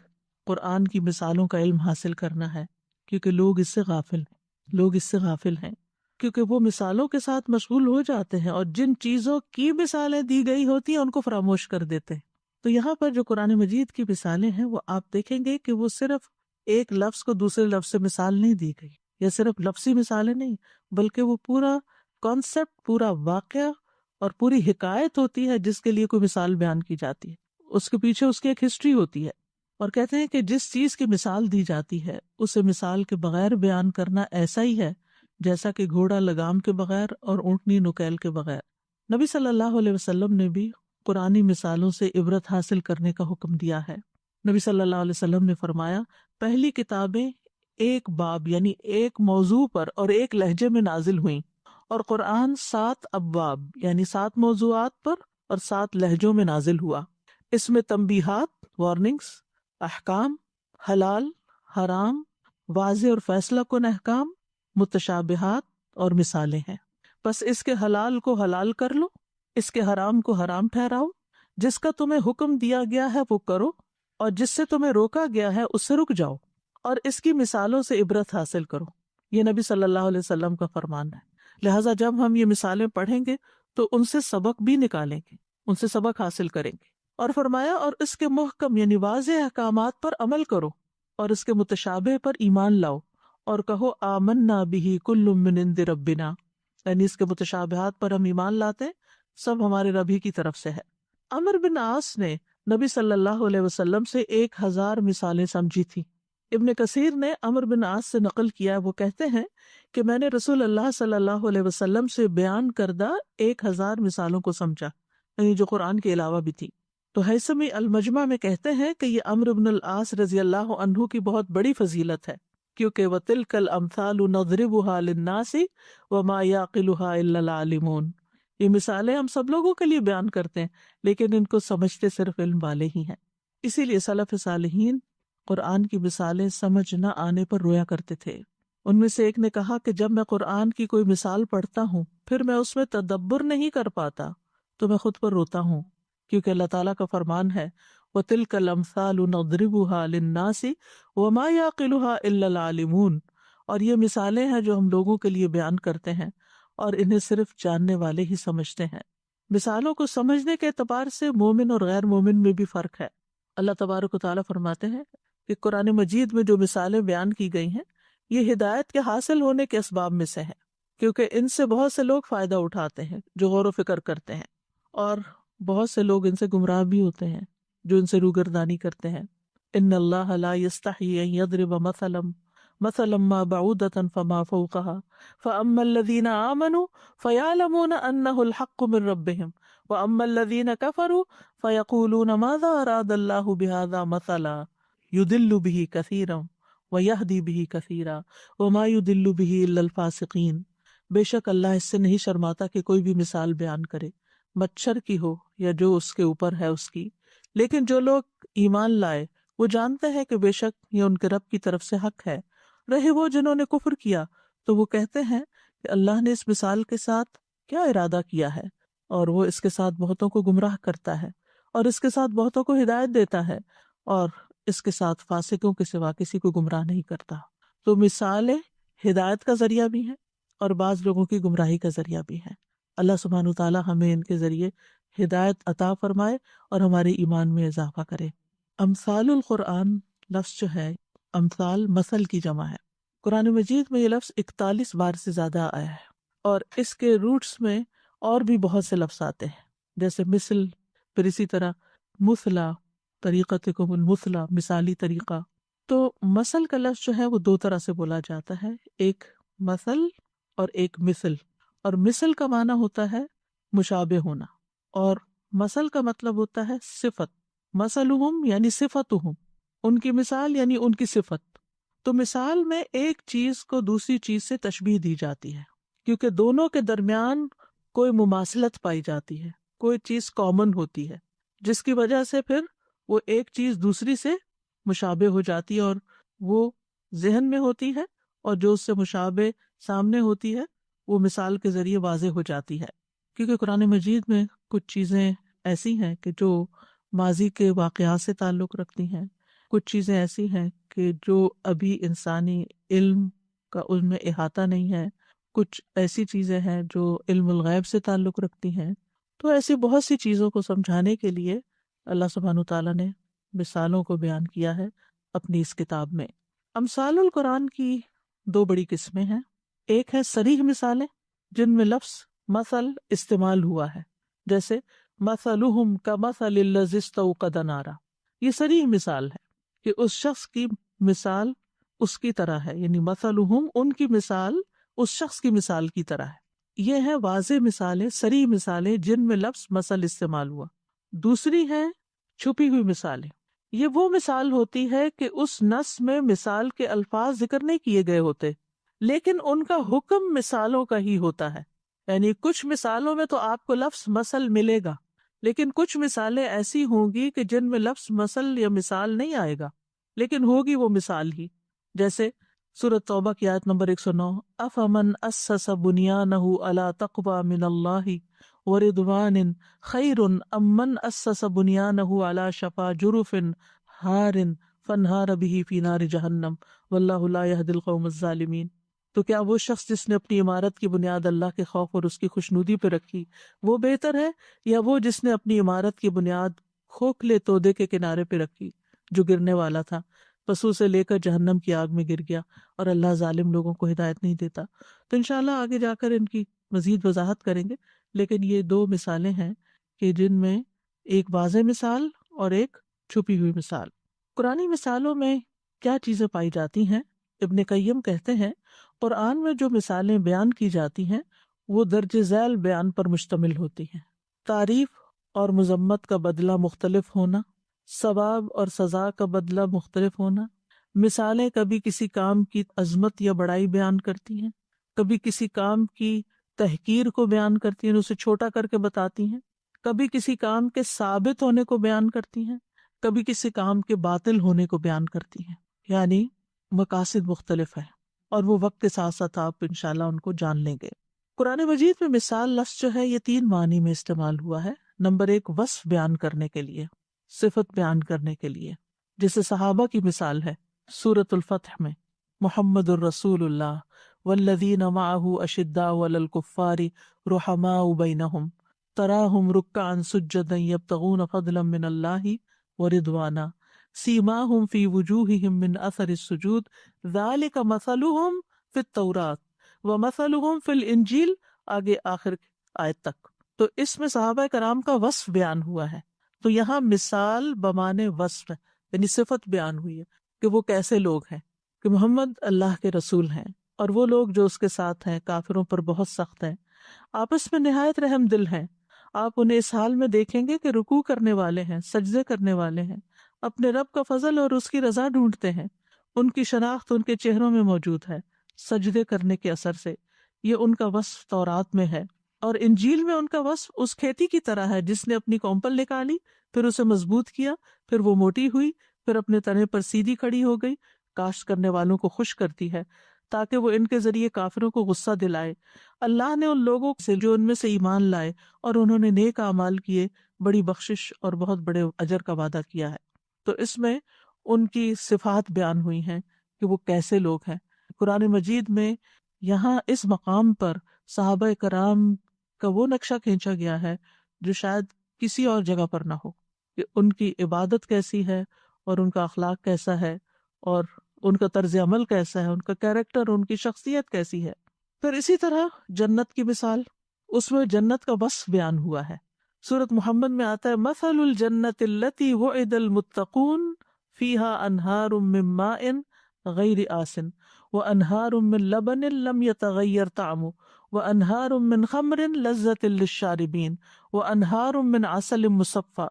Speaker 1: قرآن کی مثالوں کا علم حاصل کرنا ہے، کیونکہ لوگ اس سے غافل ہیں کیونکہ وہ مثالوں کے ساتھ مشغول ہو جاتے ہیں اور جن چیزوں کی مثالیں دی گئی ہوتی ہیں ان کو فراموش کر دیتے ہیں. تو یہاں پر جو قرآن مجید کی مثالیں ہیں وہ آپ دیکھیں گے کہ وہ صرف ایک لفظ کو دوسرے لفظ سے مثال نہیں دی گئی، یا صرف لفظی مثالیں نہیں، بلکہ وہ پورا کانسیپٹ، پورا واقعہ اور پوری حکایت ہوتی ہے جس کے لیے کوئی مثال بیان کی جاتی ہے، اس کے پیچھے اس کی ایک ہسٹری ہوتی ہے۔ اور کہتے ہیں کہ جس چیز کی مثال دی جاتی ہے اسے مثال کے بغیر بیان کرنا ایسا ہی ہے جیسا کہ گھوڑا لگام کے بغیر اور اونٹنی نکیل کے بغیر۔ نبی صلی اللہ علیہ وسلم نے بھی قرآنی مثالوں سے عبرت حاصل کرنے کا حکم دیا ہے۔ نبی صلی اللہ علیہ وسلم نے فرمایا، پہلی کتابیں ایک باب یعنی ایک موضوع پر اور ایک لہجے میں نازل ہوئیں، اور قرآن 7 ابواب یعنی 7 موضوعات پر اور 7 لہجوں میں نازل ہوا۔ اس میں تنبیہات، وارننگز، احکام، حلال، حرام، واضح اور فیصلہ کن احکام، متشابہات اور مثالیں ہیں۔ بس اس کے حلال کو حلال کر لو، اس کے حرام کو حرام ٹھہراؤ، جس کا تمہیں حکم دیا گیا ہے وہ کرو، اور جس سے تمہیں روکا گیا ہے اس سے رک جاؤ، اور اس کی مثالوں سے عبرت حاصل کرو۔ یہ نبی صلی اللہ علیہ وسلم کا فرمان ہے۔ لہٰذا جب ہم یہ مثالیں پڑھیں گے تو ان سے سبق بھی نکالیں گے، ان سے سبق حاصل کریں گے۔ اور فرمایا، اور اس کے محکم یعنی واضح احکامات پر عمل کرو، اور اس کے متشابہ پر ایمان لاؤ، اور کہو آمنا بہ کل من عند ربنا، یعنی اس کے متشابہات پر ہم ایمان لاتے ہیں، سب ہمارے رب ہی کی طرف سے ہے۔ عمر بن عاص نے نبی صلی اللہ علیہ وسلم سے 1000 مثالیں سمجھی تھی۔ ابن کثیر نے عمر بن عاص سے نقل کیا، وہ کہتے ہیں کہ میں نے رسول اللہ صلی اللہ علیہ وسلم سے بیان کردہ 1000 مثالوں کو سمجھا، یعنی جو قرآن کے علاوہ بھی تھی۔ تو حیثمی المجمع میں کہتے ہیں کہ یہ عمرو بن العاص رضی اللہ عنہ کی بہت بڑی فضیلت ہے، کیونکہ وَتِلْكَ الْأَمْثَالُ نَضْرِبُهَا لِلنَّاسِ وَمَا يَعْقِلُهَا إِلَّا الْعَالِمُونَ۔ یہ مثالیں ہم سب لوگوں کے لیے بیان کرتے ہیں، لیکن ان کو سمجھتے صرف علم والے ہی ہیں۔ اسی لیے سلف صالحین قرآن کی مثالیں سمجھ نہ آنے پر رویا کرتے تھے۔ ان میں سے ایک نے کہا کہ جب میں قرآن کی کوئی مثال پڑھتا ہوں پھر میں اس میں تدبر نہیں کر پاتا تو میں خود پر روتا ہوں، کیونکہ اللہ تعالیٰ کا فرمان ہے وَتِلْكَ الْأَمْثَالُ نَضْرِبُهَا لِلنَّاسِ وَمَا يَعْقِلُهَا إِلَّا الْعَالِمُونَ، اور یہ مثالیں ہیں جو ہم لوگوں کے لیے بیان کرتے ہیں اور انہیں صرف جاننے والے ہی سمجھتے ہیں۔ مثالوں کو سمجھنے کے اعتبار سے مومن اور غیر مومن میں بھی فرق ہے۔ اللہ تبارک و تعالیٰ فرماتے ہیں کہ قرآن مجید میں جو مثالیں بیان کی گئی ہیں یہ ہدایت کے حاصل ہونے کے اسباب میں سے ہیں، کیونکہ ان سے بہت سے لوگ فائدہ اٹھاتے ہیں جو غور و فکر کرتے ہیں، اور بہت سے لوگ ان سے گمراہ بھی ہوتے ہیں جو ان سے روگردانی کرتے ہیں۔ ان اللہ لا یستحی ان یضرب مثلا ما بعودة فما فوقها فاما الذین آمنوا فیعلمون انہ الحق من ربهم واما الذین کفروا فیقولون ماذا اراد اللہ بہذا مثلا یضل به کثیرا ویہدی به کثیرا وما یضل به الا الفاسقین۔ بے شک اللہ اس سے نہیں شرماتا کہ کوئی بھی مثال بیان کرے، مچھر کی ہو یا جو اس کے اوپر ہے اس کی، لیکن جو لوگ ایمان لائے وہ جانتے ہیں کہ بے شک یہ ان کے رب کی طرف سے حق ہے۔ رہے وہ جنہوں نے کفر کیا تو وہ کہتے ہیں کہ اللہ نے اس مثال کے ساتھ کیا ارادہ کیا ہے، اور وہ اس کے ساتھ بہتوں کو گمراہ کرتا ہے اور اس کے ساتھ بہتوں کو ہدایت دیتا ہے، اور اس کے ساتھ فاسقوں کے سوا کسی کو گمراہ نہیں کرتا۔ تو مثالیں ہدایت کا ذریعہ بھی ہیں اور بعض لوگوں کی گمراہی کا ذریعہ بھی ہیں۔ اللہ سبحانہ وتعالیٰ ہمیں ان کے ذریعے ہدایت عطا فرمائے اور ہمارے ایمان میں اضافہ کرے۔ امثال القرآن لفظ جو ہے، امثال مثل کی جمع ہے۔ قرآن مجید میں یہ لفظ 41 بار سے زیادہ آیا ہے، اور اس کے روٹس میں اور بھی بہت سے لفظ آتے ہیں، جیسے مثل، پھر اسی طرح مثلا، طریقتکم المثلا، مثالی طریقہ۔ تو مثل کا لفظ جو ہے وہ 2 طرح سے بولا جاتا ہے، ایک مثل اور ایک مثل۔ اور مثل کا معنی ہوتا ہے مشابہ ہونا، اور مثل کا مطلب ہوتا ہے صفت۔ مثلہم یعنی صفتہم، ان کی مثال یعنی ان کی صفت۔ تو مثال میں ایک چیز کو دوسری چیز سے تشبیہ دی جاتی ہے، کیونکہ دونوں کے درمیان کوئی مماثلت پائی جاتی ہے، کوئی چیز کامن ہوتی ہے، جس کی وجہ سے پھر وہ ایک چیز دوسری سے مشابہ ہو جاتی ہے، اور وہ ذہن میں ہوتی ہے، اور جو اس سے مشابہ سامنے ہوتی ہے وہ مثال کے ذریعے واضح ہو جاتی ہے۔ کیونکہ قرآن مجید میں کچھ چیزیں ایسی ہیں کہ جو ماضی کے واقعات سے تعلق رکھتی ہیں، کچھ چیزیں ایسی ہیں کہ جو ابھی انسانی علم کا ان میں احاطہ نہیں ہے، کچھ ایسی چیزیں ہیں جو علم الغیب سے تعلق رکھتی ہیں۔ تو ایسی بہت سی چیزوں کو سمجھانے کے لیے اللہ سبحانہ تعالیٰ نے مثالوں کو بیان کیا ہے اپنی اس کتاب میں۔ امثال القرآن کی دو بڑی قسمیں ہیں. ایک ہے صریح مثالیں جن میں لفظ مثل استعمال ہوا ہے، جیسے مثلہم کمثل الذی استوقد نارا. یہ صریح مثال ہے کہ اس شخص کی مثال اس کی طرح ہے، یعنی مثلہم ان کی مثال اس شخص کی مثال کی طرح ہے. یہ ہے واضح مثالیں، صریح مثالیں جن میں لفظ مثل استعمال ہوا. دوسری ہے چھپی ہوئی مثالیں. یہ وہ مثال ہوتی ہے کہ اس نص میں مثال کے الفاظ ذکر نہیں کیے گئے ہوتے، لیکن ان کا حکم مثالوں کا ہی ہوتا ہے. یعنی کچھ مثالوں میں تو آپ کو لفظ مثل ملے گا، لیکن کچھ مثالیں ایسی ہوں گی کہ جن میں لفظ مثل یا مثال نہیں آئے گا، لیکن ہوگی وہ مثال ہی. جیسے سورۃ توبہ کی آیت نمبر 109، افمن اسس بنیانہ علی تقوی من اللہ ورضوان خیر ام من اسس بنیانہ علی شفا جرف ہار فانہار بہ فی نار جہنم واللہ لا یہدی القوم الظالمین. تو کیا وہ شخص جس نے اپنی عمارت کی بنیاد اللہ کے خوف اور اس کی خوشنودی پہ رکھی وہ بہتر ہے، یا وہ جس نے اپنی عمارت کی بنیاد کھوکھلے تودے کے کنارے پہ رکھی جو گرنے والا تھا، پس اسے لے کر جہنم کی آگ میں گر گیا، اور اللہ ظالم لوگوں کو ہدایت نہیں دیتا. تو انشاءاللہ آگے جا کر ان کی مزید وضاحت کریں گے، لیکن یہ دو مثالیں ہیں کہ جن میں ایک واضح مثال اور ایک چھپی ہوئی مثال. قرآنی مثالوں میں کیا چیزیں پائی جاتی ہیں؟ ابن قیم کہتے ہیں قرآن میں جو مثالیں بیان کی جاتی ہیں وہ درج ذیل بیان پر مشتمل ہوتی ہیں. تعریف اور مذمت کا بدلہ مختلف ہونا، ثواب اور سزا کا بدلہ مختلف ہونا. مثالیں کبھی کسی کام کی عظمت یا بڑائی بیان کرتی ہیں، کبھی کسی کام کی تحقیر کو بیان کرتی ہیں، اسے چھوٹا کر کے بتاتی ہیں، کبھی کسی کام کے ثابت ہونے کو بیان کرتی ہیں، کبھی کسی کام کے باطل ہونے کو بیان کرتی ہیں. یعنی مقاصد مختلف ہیں، اور وہ وقت کے ساتھ ساتھ آپ انشاءاللہ ان کو جان لیں گے. قرآن مجید میں مثال لفظ جو ہے یہ 3 معنی میں استعمال ہوا ہے. نمبر 1 وصف بیان کرنے کے لیے، صفت بیان کرنے کے لیے، جیسے صحابہ کی مثال ہے سورۃ الفتح میں، محمد الرسول اللہ والذین معہ اشداء علی الکفار رحماء بینہم تراہم رکعا سجدا یبتغون فضلا من اللہ ورضوانا سیماہم فی وجوہہم من اثر السجود ذالک مثلہم فی التوراۃ ومثلہم فی الانجیل، آگے آخر آیت تک. تو اس میں صحابہ کرام کا وصف بیان ہوا ہے. تو یہاں مثال بمانے وصف ہے، یعنی صفت بیان ہوئی ہے کہ وہ کیسے لوگ ہیں، کہ محمد اللہ کے رسول ہیں، اور وہ لوگ جو اس کے ساتھ ہیں کافروں پر بہت سخت ہیں، آپس میں نہایت رحم دل ہیں. آپ انہیں اس حال میں دیکھیں گے کہ رکوع کرنے والے ہیں، سجدے کرنے والے ہیں، اپنے رب کا فضل اور اس کی رضا ڈھونڈتے ہیں. ان کی شناخت ان کے چہروں میں موجود ہے سجدے کرنے کے اثر سے. یہ ان کا وصف تورات میں ہے، اور انجیل میں ان کا وصف اس کھیتی کی طرح ہے جس نے اپنی کونپل نکالی، پھر اسے مضبوط کیا، پھر وہ موٹی ہوئی، پھر اپنے تنے پر سیدھی کھڑی ہو گئی. کاشت کرنے والوں کو خوش کرتی ہے تاکہ وہ ان کے ذریعے کافروں کو غصہ دلائے. اللہ نے ان لوگوں سے جو ان میں سے ایمان لائے اور انہوں نے نیک اعمال کیے بڑی بخشش اور بہت بڑے اجر کا وعدہ کیا ہے. تو اس میں ان کی صفات بیان ہوئی ہیں کہ وہ کیسے لوگ ہیں. قرآن مجید میں یہاں اس مقام پر صحابہ کرام کا وہ نقشہ کھینچا گیا ہے جو شاید کسی اور جگہ پر نہ ہو، کہ ان کی عبادت کیسی ہے اور ان کا اخلاق کیسا ہے اور ان کا طرز عمل کیسا ہے، ان کا کیریکٹر، ان کی شخصیت کیسی ہے. پھر اسی طرح جنت کی مثال، اس میں جنت کا وصف بیان ہوا ہے. سورۃ محمد میں آتا ہے مثل الجنت التی وعد المتقون فیہا انہار من ماء غیر آسن وانہار من لبن لم یتغیر طعمہ وانہار من خمر لذۃ للشاربین وانہار من عسل مصفى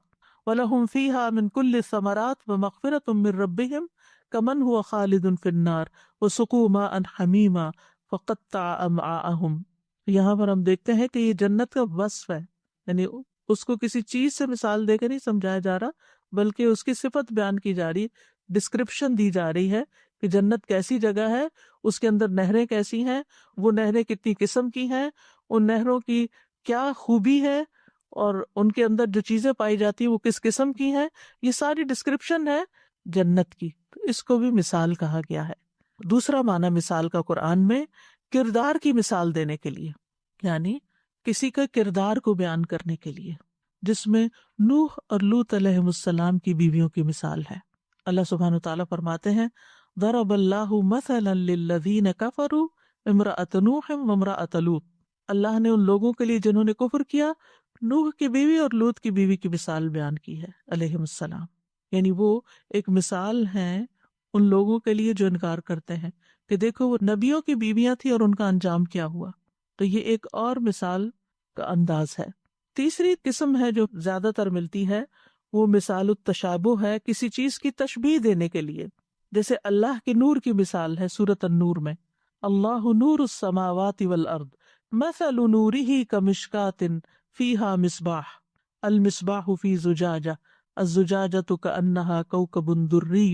Speaker 1: ولہم فیہا من کل الثمرات ومغفرۃ من ربہم کمن هو خالد فی النار وسقوا ماء حمیما فقطع امعاءہم. یہاں پر ہم دیکھتے ہیں کہ یہ جنت کا وصف ہے، یعنی اس کو کسی چیز سے مثال دے کے نہیں سمجھایا جا رہا بلکہ اس کی صفت بیان کی جا رہی، ڈسکرپشن دی جا رہی ہے کہ جنت کیسی جگہ ہے، اس کے اندر نہریں کیسی ہیں، وہ نہریں کتنی قسم کی ہیں، ان نہروں کی کیا خوبی ہے، اور ان کے اندر جو چیزیں پائی جاتی ہیں وہ کس قسم کی ہیں. یہ ساری ڈسکرپشن ہے جنت کی. تو اس کو بھی مثال کہا گیا ہے. دوسرا معنی مثال کا قرآن میں کردار کی مثال دینے کے لیے، یعنی کسی کا کردار کو بیان کرنے کے لیے، جس میں نوح اور لوط علیہ السلام کی بیویوں کی مثال ہے. اللہ سبحانہ وتعالیٰ فرماتے ہیں ضرب اللہ مثلا للذین کفروا امرأۃ نوح وامرأۃ لوط، اللہ نے ان لوگوں کے لیے جنہوں نے کفر کیا نوح کی بیوی اور لوط کی بیوی کی مثال بیان کی ہے علیہم السلام، یعنی وہ ایک مثال ہیں ان لوگوں کے لیے جو انکار کرتے ہیں کہ دیکھو وہ نبیوں کی بیویاں تھیں اور ان کا انجام کیا ہوا۔ تو یہ ایک اور مثال کا انداز ہے۔ تیسری قسم ہے جو زیادہ تر ملتی ہے وہ مثال التشابہ ہے، کسی چیز کی تشبیہ دینے کے لیے، جیسے اللہ کے نور کی مثال ہے سورۃ النور میں، اللہ نور السماوات والارض مثل نورہ کمشکاۃ فیہا مصباح المصباح فی زجاجہ الزجاجۃ کأنہا کوکب دری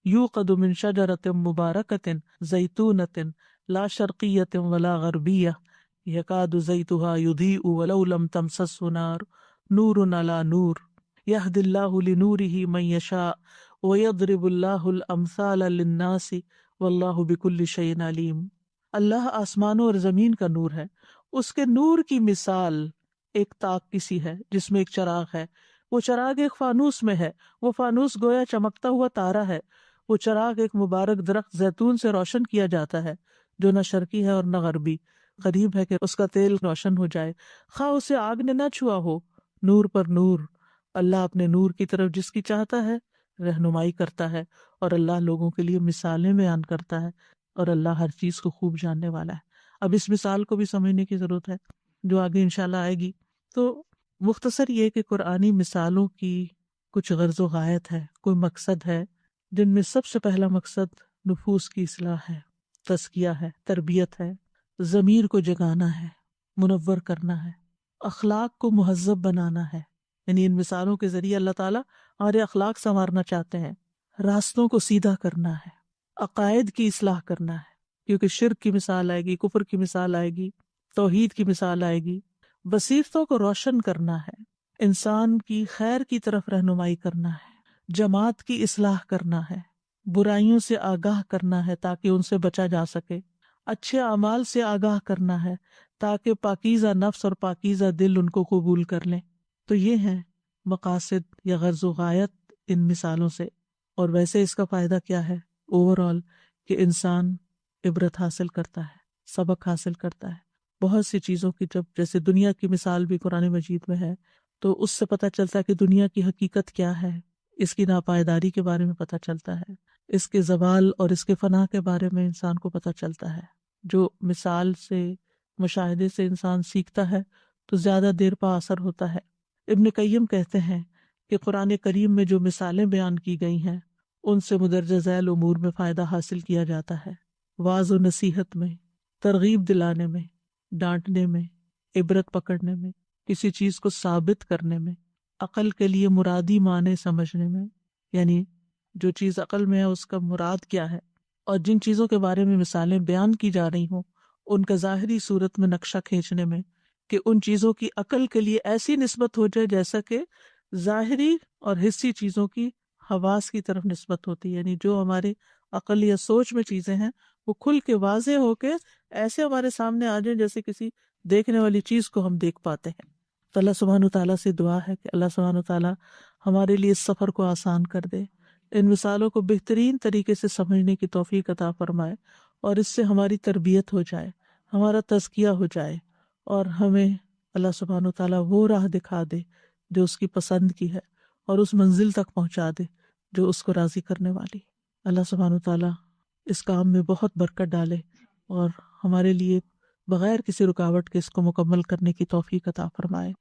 Speaker 1: یوقد من شجرۃ مبارکۃ زیتونۃ لا شرقیۃ ولا غربیہ یکاد زیتها یضیء ولو لم تمسسہ نار نور علی نور یہدی اللہ لنورہ من یشاء ویضرب اللہ الامثال للناس واللہ بکل شیء علیم۔ اللہ آسمانوں اور زمین کا نور ہے، اس کے نور کی مثال ایک تاک کی سی ہے جس میں ایک چراغ ہے، وہ چراغ ایک فانوس میں ہے، وہ فانوس گویا چمکتا ہوا تارا ہے، وہ چراغ ایک مبارک درخت زیتون سے روشن کیا جاتا ہے جو نہ شرقی ہے اور نہ غربی، قریب ہے کہ اس کا تیل روشن ہو جائے، خواہ اسے آگ نے نہ چھوا ہو، نور پر نور۔ اللہ اپنے نور کی طرف جس کی چاہتا ہے رہنمائی کرتا ہے، اور اللہ لوگوں کے لیے مثالیں بیان کرتا ہے، اور اللہ ہر چیز کو خوب جاننے والا ہے۔ اب اس مثال کو بھی سمجھنے کی ضرورت ہے جو آگے انشاءاللہ آئے گی۔ تو مختصر یہ کہ قرآنی مثالوں کی کچھ غرض و غایت ہے، کوئی مقصد ہے، جن میں سب سے پہلا مقصد نفوس کی اصلاح ہے، تزکیہ ہے، تربیت ہے، ضمیر کو جگانا ہے، منور کرنا ہے، اخلاق کو مہذب بنانا ہے، یعنی ان مثالوں کے ذریعے اللہ تعالیٰ ہمارے اخلاق سنوارنا چاہتے ہیں، راستوں کو سیدھا کرنا ہے، عقائد کی اصلاح کرنا ہے، کیونکہ شرک کی مثال آئے گی، کفر کی مثال آئے گی، توحید کی مثال آئے گی، بصیرتوں کو روشن کرنا ہے، انسان کی خیر کی طرف رہنمائی کرنا ہے، جماعت کی اصلاح کرنا ہے، برائیوں سے آگاہ کرنا ہے تاکہ ان سے بچا جا سکے، اچھے اعمال سے آگاہ کرنا ہے تاکہ پاکیزہ نفس اور پاکیزہ دل ان کو قبول کر لیں۔ تو یہ ہیں مقاصد یا غرض و غایت ان مثالوں سے۔ اور ویسے اس کا فائدہ کیا ہے اوور آل، کہ انسان عبرت حاصل کرتا ہے، سبق حاصل کرتا ہے۔ بہت سی چیزوں کی جب جیسے دنیا کی مثال بھی قرآن مجید میں ہے تو اس سے پتہ چلتا ہے کہ دنیا کی حقیقت کیا ہے، اس کی ناپائیداری کے بارے میں پتہ چلتا ہے، اس کے زوال اور اس کے فنا کے بارے میں انسان کو پتہ چلتا ہے۔ جو مثال سے، مشاہدے سے انسان سیکھتا ہے تو زیادہ دیر پا اثر ہوتا ہے۔ ابن قیم کہتے ہیں کہ قرآن کریم میں جو مثالیں بیان کی گئی ہیں ان سے مدرجہ ذیل امور میں فائدہ حاصل کیا جاتا ہے، واعظ و نصیحت میں، ترغیب دلانے میں، ڈانٹنے میں، عبرت پکڑنے میں، کسی چیز کو ثابت کرنے میں، عقل کے لیے مرادی معنی سمجھنے میں، یعنی جو چیز عقل میں ہے اس کا مراد کیا ہے، اور جن چیزوں کے بارے میں مثالیں بیان کی جا رہی ہوں ان کا ظاہری صورت میں نقشہ کھینچنے میں کہ ان چیزوں کی عقل کے لیے ایسی نسبت ہو جائے جیسا کہ ظاہری اور حسی چیزوں کی حواس کی طرف نسبت ہوتی ہے، یعنی جو ہمارے عقل یا سوچ میں چیزیں ہیں وہ کھل کے واضح ہو کے ایسے ہمارے سامنے آ جائیں جیسے کسی دیکھنے والی چیز کو ہم دیکھ پاتے ہیں۔ تو اللہ سبحانہ تعالیٰ سے دعا ہے کہ اللہ سبحانہ تعالیٰ ہمارے لیے اس سفر کو آسان کر دے، ان مثالوں کو بہترین طریقے سے سمجھنے کی توفیق عطا فرمائے، اور اس سے ہماری تربیت ہو جائے، ہمارا تزکیہ ہو جائے، اور ہمیں اللہ سبحانہ تعالیٰ وہ راہ دکھا دے جو اس کی پسند کی ہے، اور اس منزل تک پہنچا دے جو اس کو راضی کرنے والی۔ اللہ سبحانہ تعالیٰ اس کام میں بہت برکت ڈالے اور ہمارے لیے بغیر کسی رکاوٹ کے اس کو مکمل کرنے کی توفیق عطا فرمائے۔